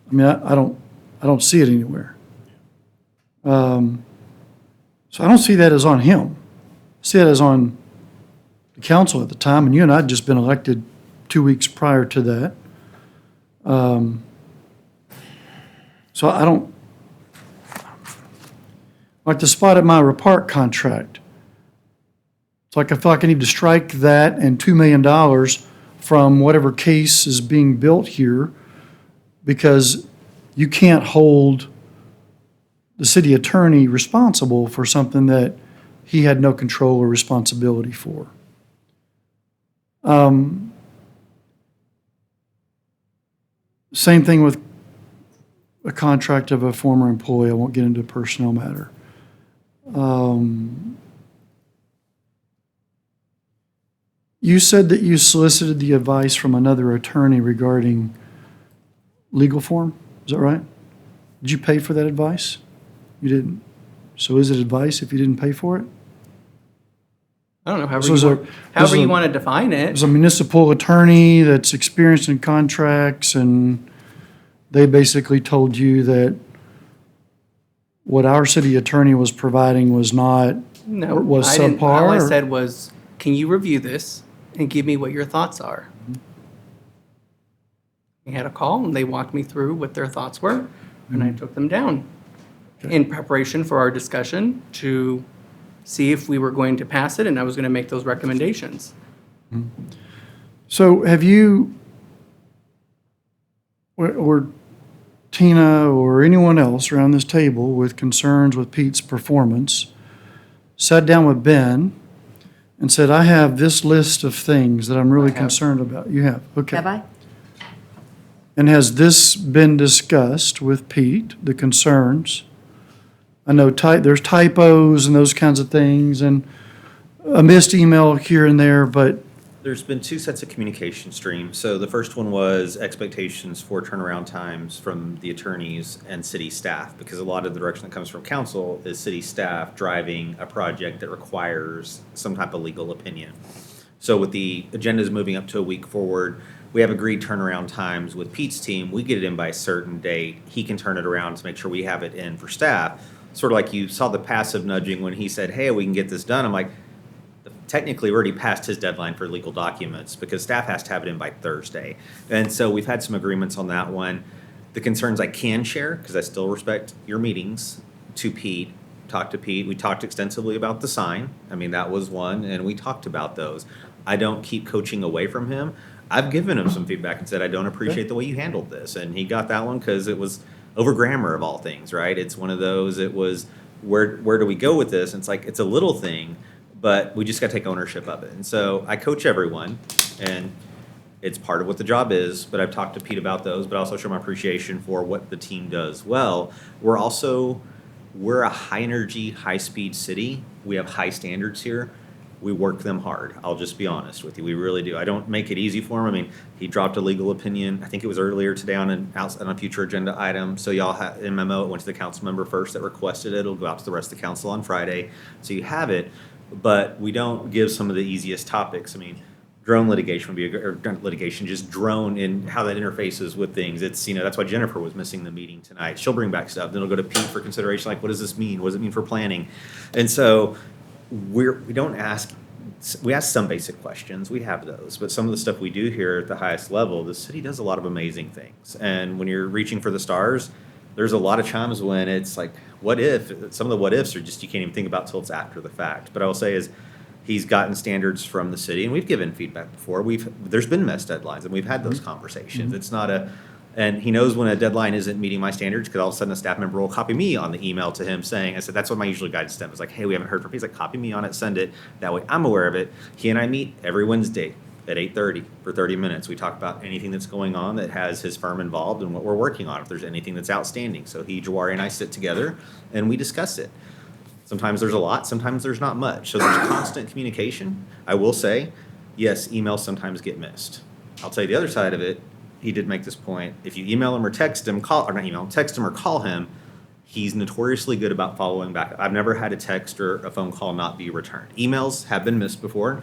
I mean, I don't see it anywhere. So I don't see that as on him. I see that as on the council at the time, and you and I had just been elected 2 weeks prior to that. So I don't, like the Spot at Myra Park contract. It's like I feel like I need to strike that and $2 million from whatever case is being built here, because you can't hold the city attorney responsible for something that he had no control or responsibility for. Same thing with a contract of a former employee. I won't get into a personnel matter. You said that you solicited the advice from another attorney regarding legal form. Is that right? Did you pay for that advice? You didn't. So is it advice if you didn't pay for it? I don't know, This was a- however this you was a- want to define It it. was a municipal attorney that's experienced in contracts, and they basically told you that what our city attorney was providing was not, No, was I didn't. All I subpar, or- said was, can you review this and give me what your thoughts are? We had a call and they walked me through what their thoughts were, and I took them down in preparation for our discussion to see if we were going to pass it, and I was going to make those recommendations. So have you, or Tina or anyone else around this table with concerns with Pete's performance, sat down with Ben and said, I have this list of things that I'm really have. concerned about? You have? Okay. Have I? And has this been discussed with Pete, the concerns? I know there's typos and those kinds of things and a missed email here and there, but There's been two sets of communication streams. So the first one was expectations for turnaround times from the attorneys and city staff, because a lot of the direction that comes from council is city staff driving a project that requires some type of legal opinion. So with the agendas moving up to a week forward, we have agreed turnaround times with Pete's team. We get it in by a certain date. He can turn it around to make sure we have it in for staff. Sort of like you saw the passive nudging when he said, hey, we can get this done. I'm like, technically, we already passed his deadline for legal documents because staff has to have it in by Thursday. And so we've had some agreements on that one. The concerns I can share, because I still respect your meetings, to Pete, talk to Pete. We talked extensively about the sign. I mean, that was one, and we talked about those. I don't keep coaching away from him. I've given him some feedback and said, I don't appreciate the way you handled this. And he got that one because it was over grammar of all things, right? It's one of those, it was, where do we go with this? And it's like, it's a little thing, but we just got to take ownership of it. And so I coach everyone, and it's part of what the job is, but I've talked to Pete about those, but also show my appreciation for what the team does well. We're a high energy, high speed city. We have high standards here. We work them hard. I'll just be honest with you. We really do. I don't make it easy for him. I mean, he dropped a legal opinion. I think it was earlier today on a future agenda item. So y'all have in memo, it went to the council member first that requested it. It'll go out to the rest of the council on Friday. So you have it. But we don't give some of the easiest topics. I mean, drone litigation would be just drone and how that interfaces with things. It's, that's why Jennifer was missing the meeting tonight. She'll bring back stuff. Then it'll go to Pete for consideration. Like, what does this mean? What does it mean for planning? And so we ask some basic questions. We have those. But some of the stuff we do here at the highest level, the city does a lot of amazing things. And when you're reaching for the stars, there's a lot of times when it's like, what if? Some of the what ifs are just you can't even think about till it's after the fact. But I will say is he's gotten standards from the city, and we've given feedback before. There's been missed deadlines, and we've had those conversations. It's not and he knows when a deadline isn't meeting my standards because all of a sudden a staff member will copy me on the email to him saying, I said, that's what my usual guidance step is like, hey, we haven't heard from Pete. He's like, copy me on it, send it. That way I'm aware of it. He and I meet every Wednesday at 8:30 for 30 minutes. We talk about anything that's going on that has his firm involved and what we're working on, if there's anything that's outstanding. So Jawari and I sit together and we discuss it. Sometimes there's a lot, sometimes there's not much. So there's constant communication. I will say, yes, emails sometimes get missed. I'll tell you the other side of it. He did make this point. If you email him or text him, text him or call him, he's notoriously good about following back. I've never had a text or a phone call not be returned. Emails have been missed before.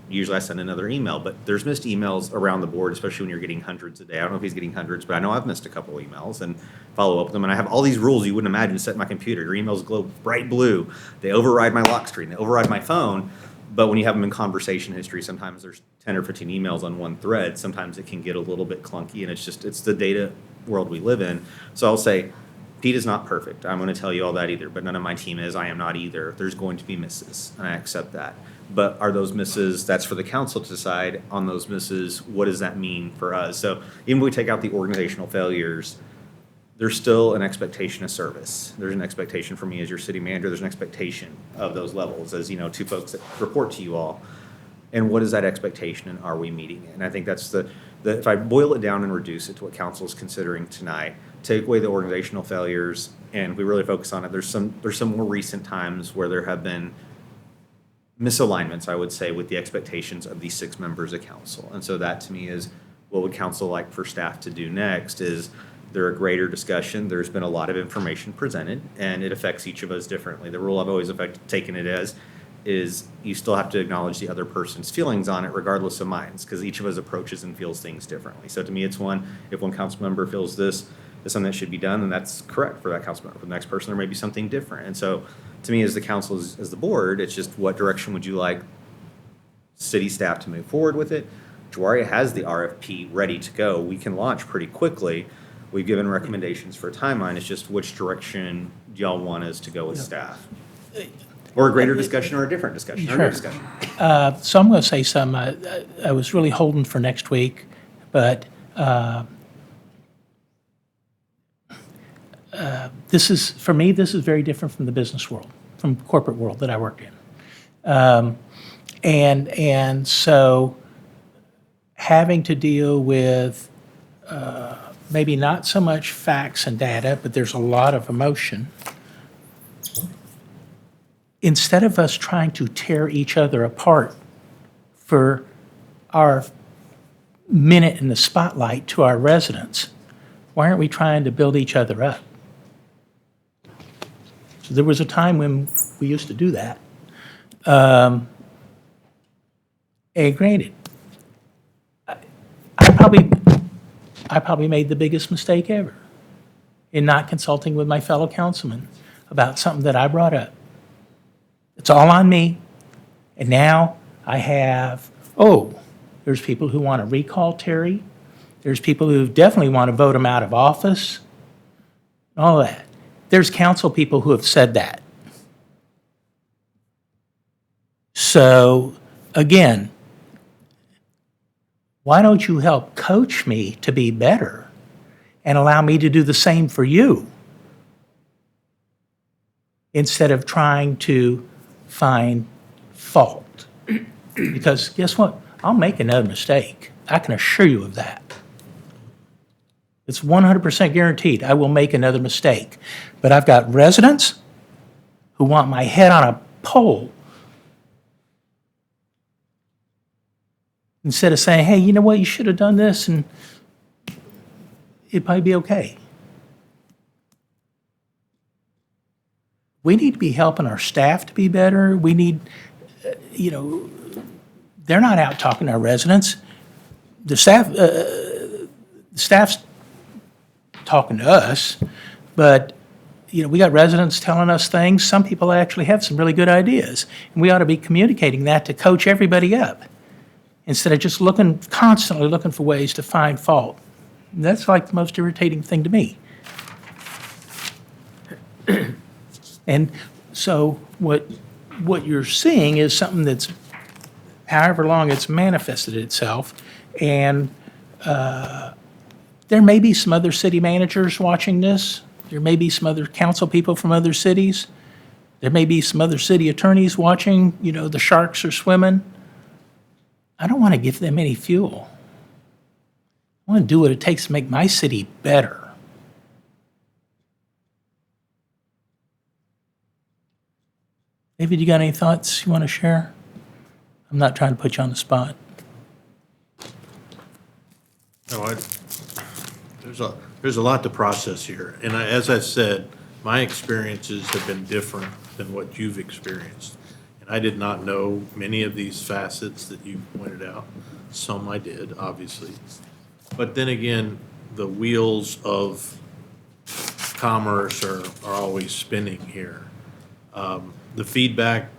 Usually I send another email, but there's missed emails around the board, especially when you're getting hundreds a day. I don't know if he's getting hundreds, but I know I've missed a couple emails and follow up with them. And I have all these rules you wouldn't imagine set in my computer. Your emails glow bright blue. They override my lock screen. They override my phone. But when you have them in conversation history, sometimes there's 10 or 15 emails on one thread. Sometimes it can get a little bit clunky, and it's the data world we live in. So I'll say, Pete is not perfect. I'm going to tell you all that either, but none of my team is. I am not either. There's going to be misses, and I accept that. But are those misses, that's for the council to decide on those misses, what does that mean for us? So even if we take out the organizational failures, there's still an expectation of service. There's an expectation for me as your city manager. There's an expectation of those levels as, two folks that report to you all. And what is that expectation, and are we meeting it? And I think that's if I boil it down and reduce it to what council is considering tonight, take away the organizational failures, and we really focus on it. There's some more recent times where there have been misalignments, I would say, with the expectations of these 6 members of council. And so that to me is what would council like for staff to do next is there a greater discussion. There's been a lot of information presented, and it affects each of us differently. The rule I've always taken it as is you still have to acknowledge the other person's feelings on it regardless of mine, because each of us approaches and feels things differently. So to me, it's if one council member feels this is something that should be done, then that's correct for that council member. For the next person, there may be something different. And so to me, as the council, as the board, it's just what direction would you like city staff to move forward with it? Jawari has the RFP ready to go. We can launch pretty quickly. We've given recommendations for a timeline. It's just which direction do y'all want us to go with staff? Or a greater discussion or a different discussion? Or no discussion? So I'm going to say some, I was really holding for next week, but for me, this is very different from the business world, from corporate world that I work in. And so having to deal with maybe not so much facts and data, but there's a lot of emotion. Instead of us trying to tear each other apart for our minute in the spotlight to our residents, why aren't we trying to build each other up? So there was a time when we used to do that. And granted, I probably made the biggest mistake ever in not consulting with my fellow councilmen about something that I brought up. It's all on me. And now I have, there's people who want to recall Terry. There's people who definitely want to vote him out of office. All that. There's council people who have said that. So, again, why don't you help coach me to be better and allow me to do the same for you instead of trying to find fault? Because guess what? I'll make another mistake. I can assure you of that. It's 100% guaranteed I will make another mistake. But I've got residents who want my head on a pole instead of saying, hey, you know what, you should have done this and it'd probably be okay. We need to be helping our staff to be better. We need, they're not out talking to our residents. The staff's talking to us, but, we got residents telling us things. Some people actually have some really good ideas, and we ought to be communicating that to coach everybody up instead of just constantly looking for ways to find fault. And that's like the most irritating thing to me. And so what you're seeing is something that's, however long it's manifested itself, and there may be some other city managers watching this. There may be some other council people from other cities. There may be some other city attorneys watching, the sharks are swimming. I don't want to give them any fuel. I want to do what it takes to make my city better. David, you got any thoughts you want to share? I'm not trying to put you on the spot. No, there's a lot to process here. And as I said, my experiences have been different than what you've experienced. And I did not know many of these facets that you pointed out. Some I did, obviously. But then again, the wheels of commerce are always spinning here. The feedback,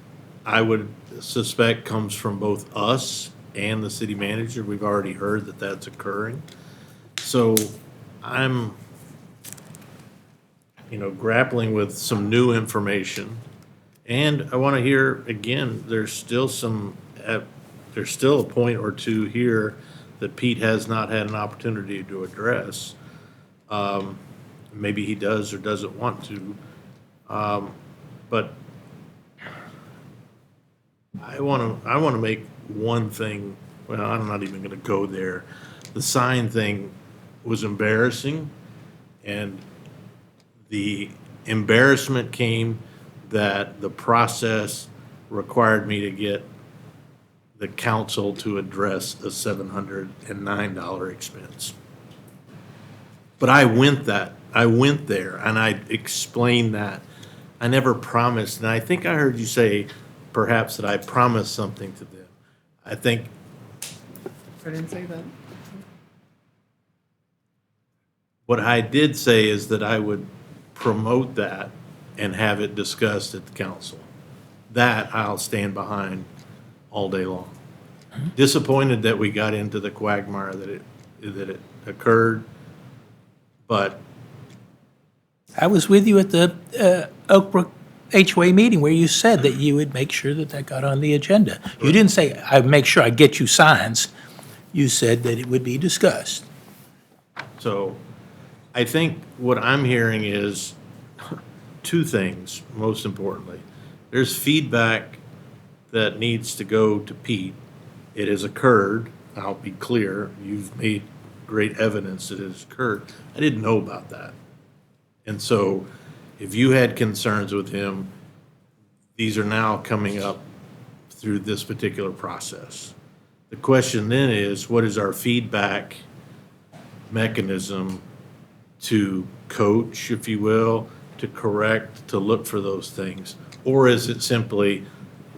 I would suspect, comes from both us and the city manager. We've already heard that that's occurring. So I'm, grappling with some new information. And I want to hear, again, there's still a point or two here that Pete has not had an opportunity to address. Maybe he does or doesn't want to. But I want to make one thing, well, I'm not even going to go there. The sign thing was embarrassing, and the embarrassment came that the process required me to get the council to address a $709 expense. But I went there, and I explained that. I never promised, and I think I heard you say perhaps that I promised something to them. I think. I didn't say that. What I did say is that I would promote that and have it discussed at the council. That I'll stand behind all day long. Disappointed that we got into the quagmire that it occurred, but I was with you at the Oak Brook HOA meeting where you said that you would make sure that got on the agenda. You didn't say, I'd make sure I get you signs. You said that it would be discussed. so I think what I'm hearing is two things, most importantly. There's feedback that needs to go to Pete. It has occurred. I'll be clear. You've made great evidence that it has occurred. I didn't know about that. And so if you had concerns with him, these are now coming up through this particular process. The question then is, what is our feedback mechanism to coach, if you will, to correct, to look for those things? Or is it simply,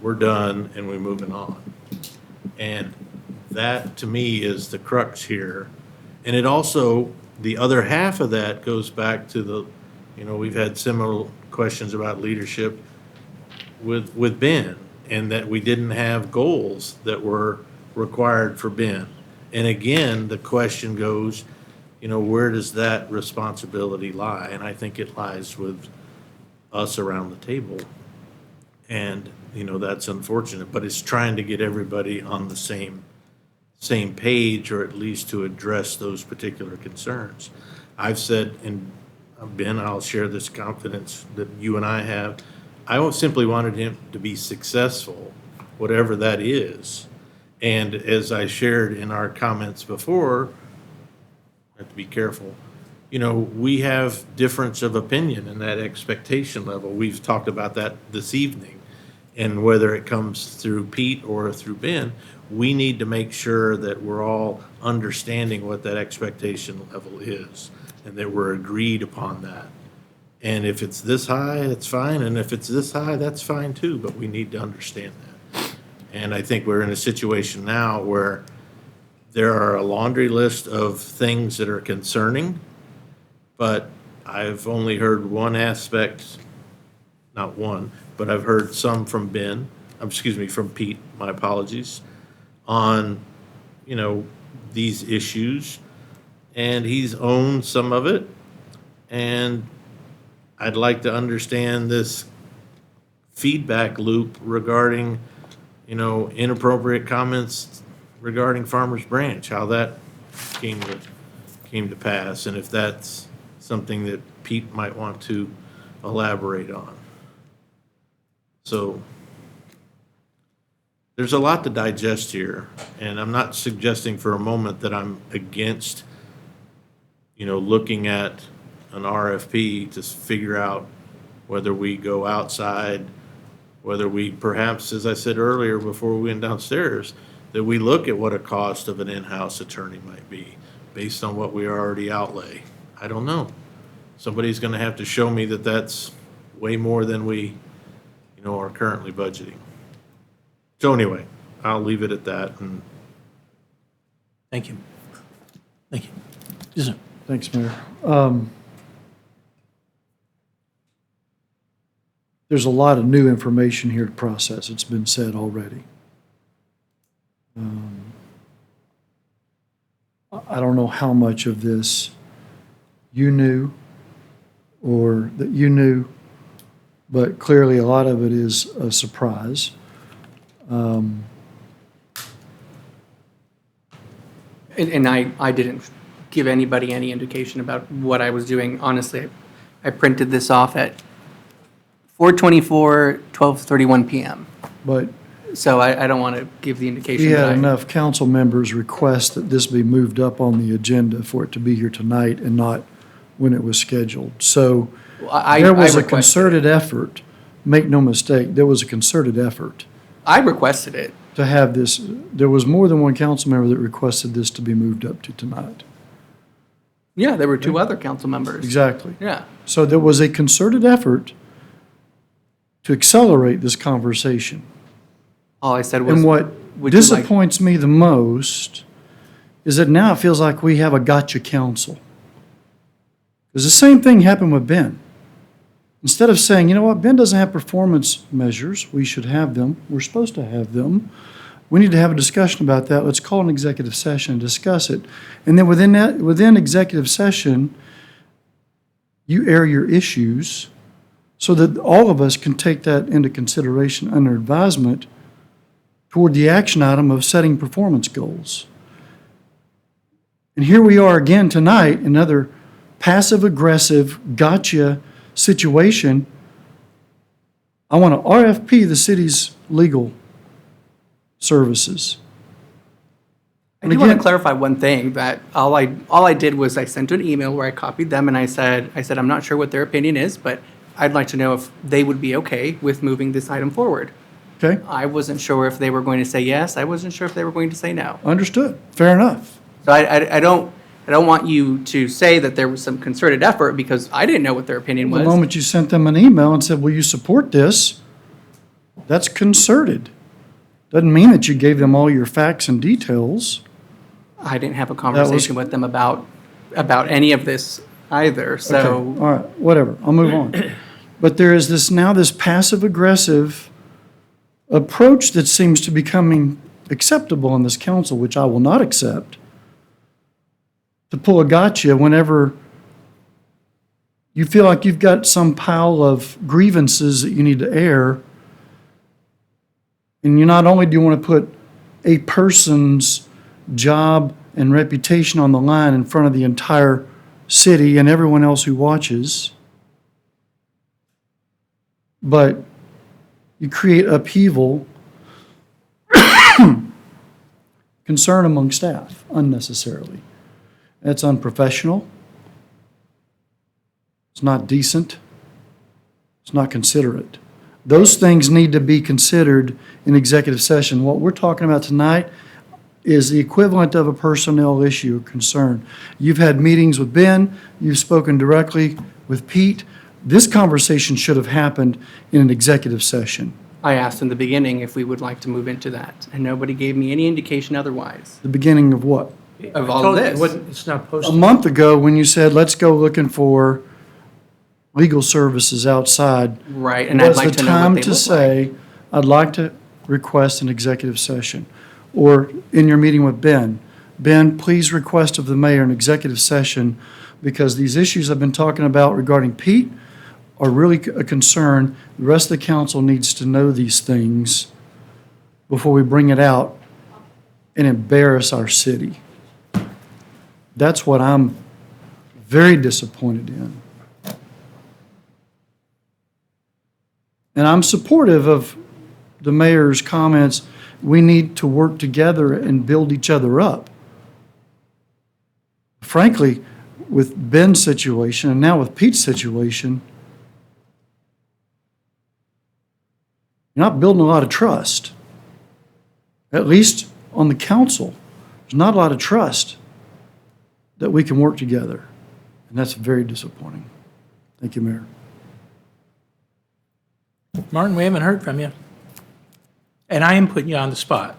we're done and we're moving on? And that, to me, is the crux here. And it also, the other half of that goes back to the, we've had similar questions about leadership with Ben, and that we didn't have goals that were required for Ben. And again, the question goes, where does that responsibility lie? And I think it lies with us around the table. And, that's unfortunate, but it's trying to get everybody on the same page, or at least to address those particular concerns. I've said, and Ben, I'll share this confidence that you and I have, I simply wanted him to be successful, whatever that is. And as I shared in our comments before, I have to be careful, we have difference of opinion in that expectation level. We've talked about that this evening. And whether it comes through Pete or through Ben, we need to make sure that we're all understanding what that expectation level is, and that we're agreed upon that. And if it's this high, it's fine, and if it's this high, that's fine too, but we need to understand that. And I think we're in a situation now where there are a laundry list of things that are concerning, but I've only heard one aspect, not one, but I've heard some from from Pete, my apologies, on, these issues. And he's owned some of it. And I'd like to understand this feedback loop regarding, inappropriate comments regarding Farmers Branch, how that came to pass, and if that's something that Pete might want to elaborate on. So there's a lot to digest here, and I'm not suggesting for a moment that I'm against, looking at an RFP to figure out whether we go outside, whether we perhaps, as I said earlier before we went downstairs, that we look at what a cost of an in-house attorney might be based on what we already outlay. I don't know. Somebody's going to have to show me that that's way more than we are currently budgeting. So anyway, I'll leave it at that. And Thank you. Thank you. Yes, sir. Thanks, Mayor. There's a lot of new information here to process. It's been said already. I don't know how much of this you knew or that you knew, but clearly a lot of it is a surprise. And I didn't give anybody any indication about what I was doing. Honestly, I printed this off at 4:24, 12:31 p.m. But So I don't want to give the indication we that had I... enough council members request that this be moved up on the agenda for it to be here tonight and not when it was scheduled. So there was a requested concerted effort, make no mistake, there was a concerted effort I requested it. to have this. There was more than one council member that requested this to be moved up to tonight. Yeah, there were two other council members. Exactly. Yeah. So there was a concerted effort to accelerate this conversation. All I said was... And what would you like- disappoints me the most is that now it feels like we have a gotcha council. Because the same thing happened with Ben. Instead of saying, you know what, Ben doesn't have performance measures, we should have them, we're supposed to have them, we need to have a discussion about that, let's call an executive session and discuss it. And then within executive session, you air your issues so that all of us can take that into consideration under advisement toward the action item of setting performance goals. And here we are again tonight, another passive-aggressive gotcha situation. I want to RFP the city's legal services. I do want to clarify one thing, that all I did was I sent an email where I copied them and I said, I'm not sure what their opinion is, but I'd like to know if they would be okay with moving this item forward. Okay, I wasn't sure if they were going to say yes. I wasn't sure if they were going to say no. understood. Fair enough. So I don't want you to say that there was some concerted effort because I didn't know what their opinion The was. moment you sent them an email and said, will you support this? That's concerted. Doesn't mean that you gave them all your facts and details. I didn't have a conversation with them about any of this either, Okay, so. all right, whatever, I'll move on. But there is this passive-aggressive approach that seems to be becoming acceptable in this council, which I will not accept, to pull a gotcha whenever you feel like you've got some pile of grievances that you need to air. And you not only do you want to put a person's job and reputation on the line in front of the entire city and everyone else who watches, but you create upheaval, concern among staff unnecessarily. That's unprofessional. It's not decent. It's not considerate. Those things need to be considered in executive session. What we're talking about tonight is the equivalent of a personnel issue or concern. You've had meetings with Ben, you've spoken directly with Pete. This conversation should have happened in an executive session. I asked in the beginning if we would like to move into that, and nobody gave me any indication otherwise The beginning of what? of I all told of you it this. wasn't- It's not A posted. month ago, when you said, let's go looking for legal services outside, Right, and I'd like to know what they was the time look to like. say, I'd like to request an executive session? Or in your meeting with Ben, Ben, please request of the mayor an executive session because these issues I've been talking about regarding Pete are really a concern. The rest of the council needs to know these things before we bring it out and embarrass our city. That's what I'm very disappointed in. And I'm supportive of the mayor's comments. We need to work together and build each other up. Frankly, with Ben's situation and now with Pete's situation, you're not building a lot of trust. At least on the council, there's not a lot of trust that we can work together. And that's very disappointing. Thank you, Mayor. Martin, we haven't heard from you. And I am putting you on the spot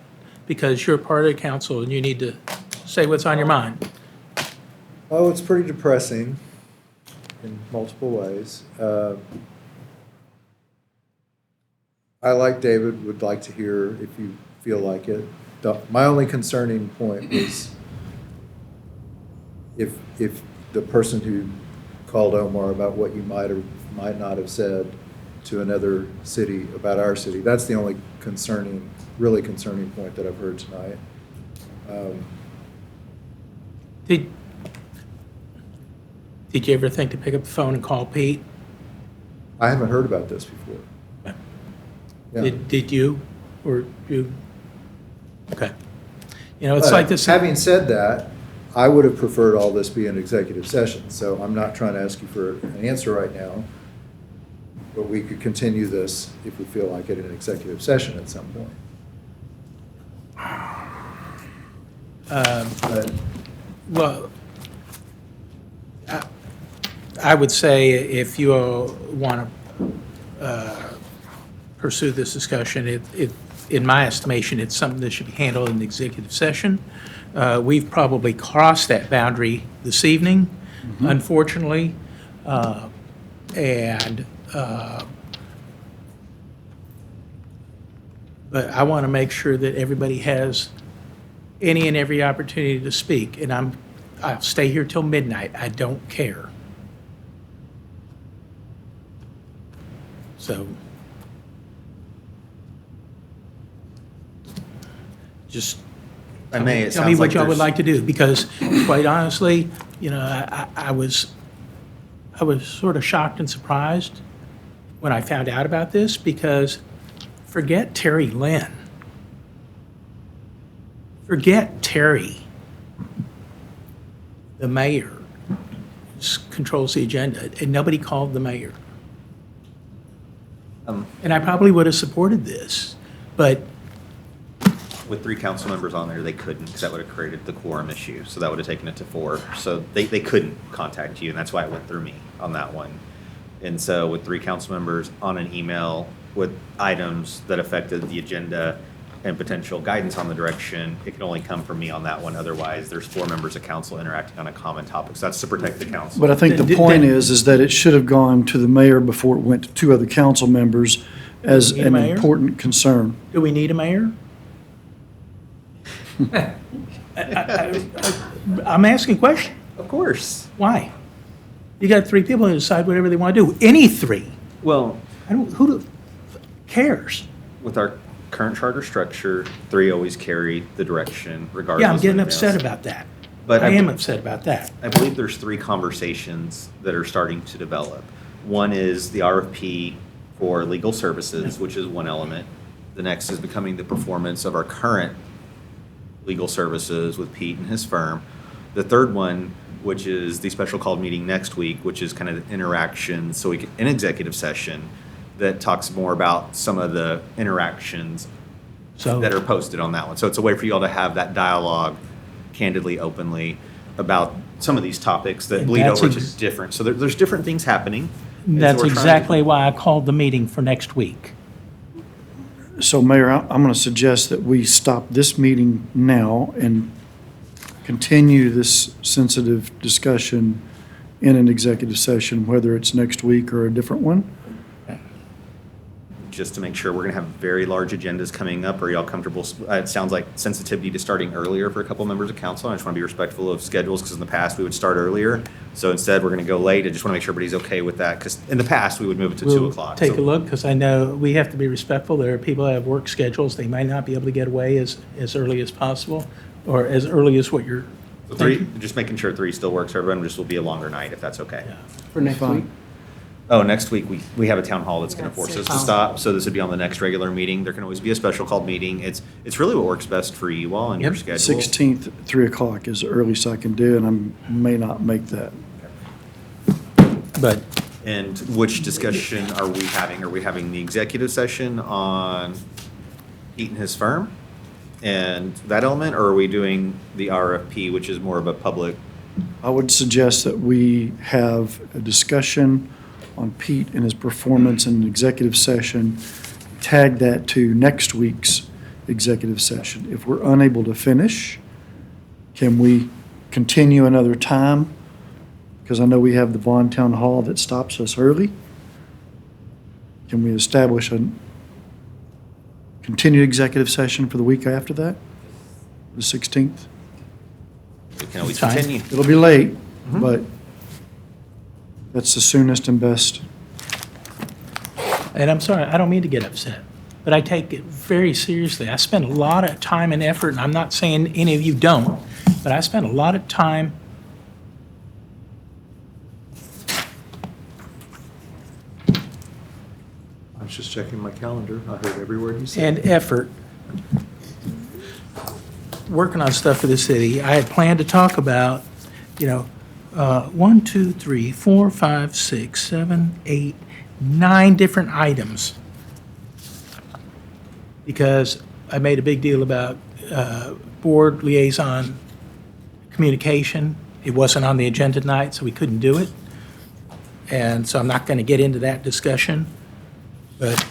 because you're part of the council and you need to say what's on your mind. Oh, it's pretty depressing in multiple ways. I, like David, would like to hear if you feel like it. My only concerning point was if the person who called Omar about what you might or might not have said to another city about our city, that's the only really concerning point that I've heard tonight. Did you ever think to pick up the phone and call Pete? I haven't heard about this before. Yeah. Did you, or you? Okay. You know, it's like this. Having said that, I would have preferred all this be an executive session, so I'm not trying to ask you for an answer right now, but we could continue this if we feel like it in an executive session at some point. But Well, I would say if you all want to pursue this discussion, in my estimation, it's something that should be handled in the executive session. We've probably crossed that boundary this evening, unfortunately. But I want to make sure that everybody has any and every opportunity to speak, and I'll stay here till midnight. I don't care. So, just I may, it tell me sounds what like y'all would there's- like to do, because quite honestly, you know, I was sort of shocked and surprised when I found out about this, because forget Terry Lynn. Forget Terry. The mayor controls the agenda, and nobody called the mayor. And I probably would have supported this, But With 3 council members on there, they couldn't, because that would have created the quorum issue, so that would have taken it to 4. So they couldn't contact you, and that's why it went through me on that one. And so with 3 council members on an email with items that affected the agenda and potential guidance on the direction, it can only come from me on that one. Otherwise, there's 4 members of council interacting on a common topic. So that's to protect the council. But I think the Did- point did- is that it should have gone to the mayor before it went to 2 other council members as Need a an mayor? important concern. do we need a mayor? I'm asking a question. Of course. Why? You got 3 people who decide whatever they want to do. Any 3. Well, Who cares? with our current charter structure, 3 always carry the direction regardless. Yeah, I'm of getting anything upset else. about that. But I am upset about that. I believe there's 3 conversations that are starting to develop. One is the RFP for legal services, which is one element. The next is becoming the performance of our current legal services with Pete and his firm. The third one, which is the special called meeting next week, which is kind of the interaction, so we can, in executive session, that talks more about some of the interactions So, that are posted on that one. So it's a way for you all to have that dialogue candidly, openly about some of these topics that And bleed that's over to ex- different. So there's different things happening. And so that's we're trying to- exactly why I called the meeting for next week. So Mayor, I'm going to suggest that we stop this meeting now and continue this sensitive discussion in an executive session, whether it's next week or a different one. Just to make sure, we're going to have very large agendas coming up. Are y'all comfortable? It sounds like sensitivity to starting earlier for a couple members of council. I just want to be respectful of schedules, because in the past, we would start earlier. So instead, we're going to go late. I just want to make sure everybody's okay with that, because in the past, we would move it to 2 We'll o'clock. take So- a look, because I know we have to be respectful. There are people that have work schedules. They might not be able to get away as early as possible, or as early as what you're So 3, thinking. just making sure 3 still works for everyone. Just will be a longer night, if that's okay. Yeah. For next Fine. week? Oh, next week, we have a town hall that's gonna Yeah, force so- us to stop, so this would be on the next regular meeting. There can always be a special called meeting. It's really what works best for you all and your Yep. schedule. 16th, 3 o'clock is the earliest I can do, and I may not make that. But And which discussion are we having? Are we having the executive session on Pete and his firm and that element, or are we doing the RFP, which is more of a public? I would suggest that we have a discussion on Pete and his performance in an executive session, tag that to next week's executive session. If we're unable to finish, can we continue another time? Because I know we have the Vaughn Town Hall that stops us early. Can we establish a continued executive session for the week after that, the 16th? We can always Fine. continue. It'll be late, but that's the soonest and best. And I'm sorry, I don't mean to get upset, but I take it very seriously. I spend a lot of time and effort, and I'm not saying any of you don't, but I spend a lot of time I was just checking my calendar. I heard every word you said. and effort working on stuff for the city. I had planned to talk about, 1, 2, 3, 4, 5, 6, 7, 8, 9 different items. Because I made a big deal about board liaison communication. It wasn't on the agenda tonight, so we couldn't do it. And so I'm not going to get into that discussion. But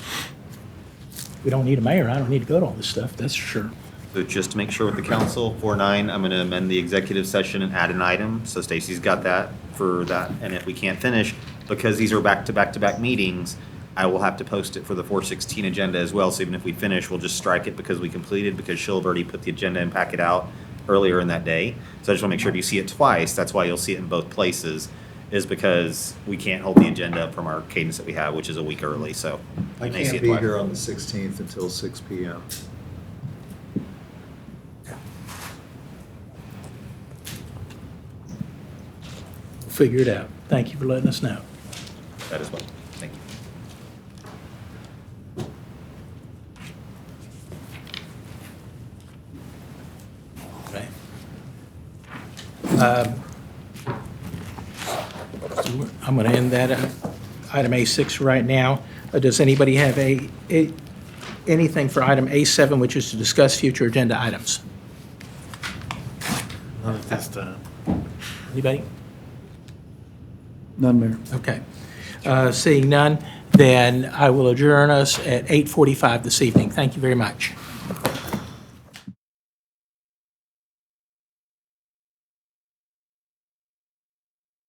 we don't need a mayor. I don't need to go to all this stuff, that's for sure. So just to make sure with the council, 4-9, I'm gonna amend the executive session and add an item. So Stacy's got that for that. And if we can't finish, because these are back-to-back-to-back meetings, I will have to post it for the 4/16 agenda as well. So even if we finish, we'll just strike it because we completed, because she'll have already put the agenda and packet out earlier in that day. So I just wanna make sure if you see it twice, that's why you'll see it in both places, is because we can't hold the agenda up from our cadence that we have, which is a week early, so. I you may see can't it be twice. here on the 16th until 6 PM. We'll figure it out. Thank you for letting us know. That as well. Thank you. Okay. I'm going to end that item A6 right now. Does anybody have anything for item A7, which is to discuss future agenda items? Not at this time. Anybody? None, Mayor. Okay. Seeing none, then I will adjourn us at 8:45 this evening. Thank you very much.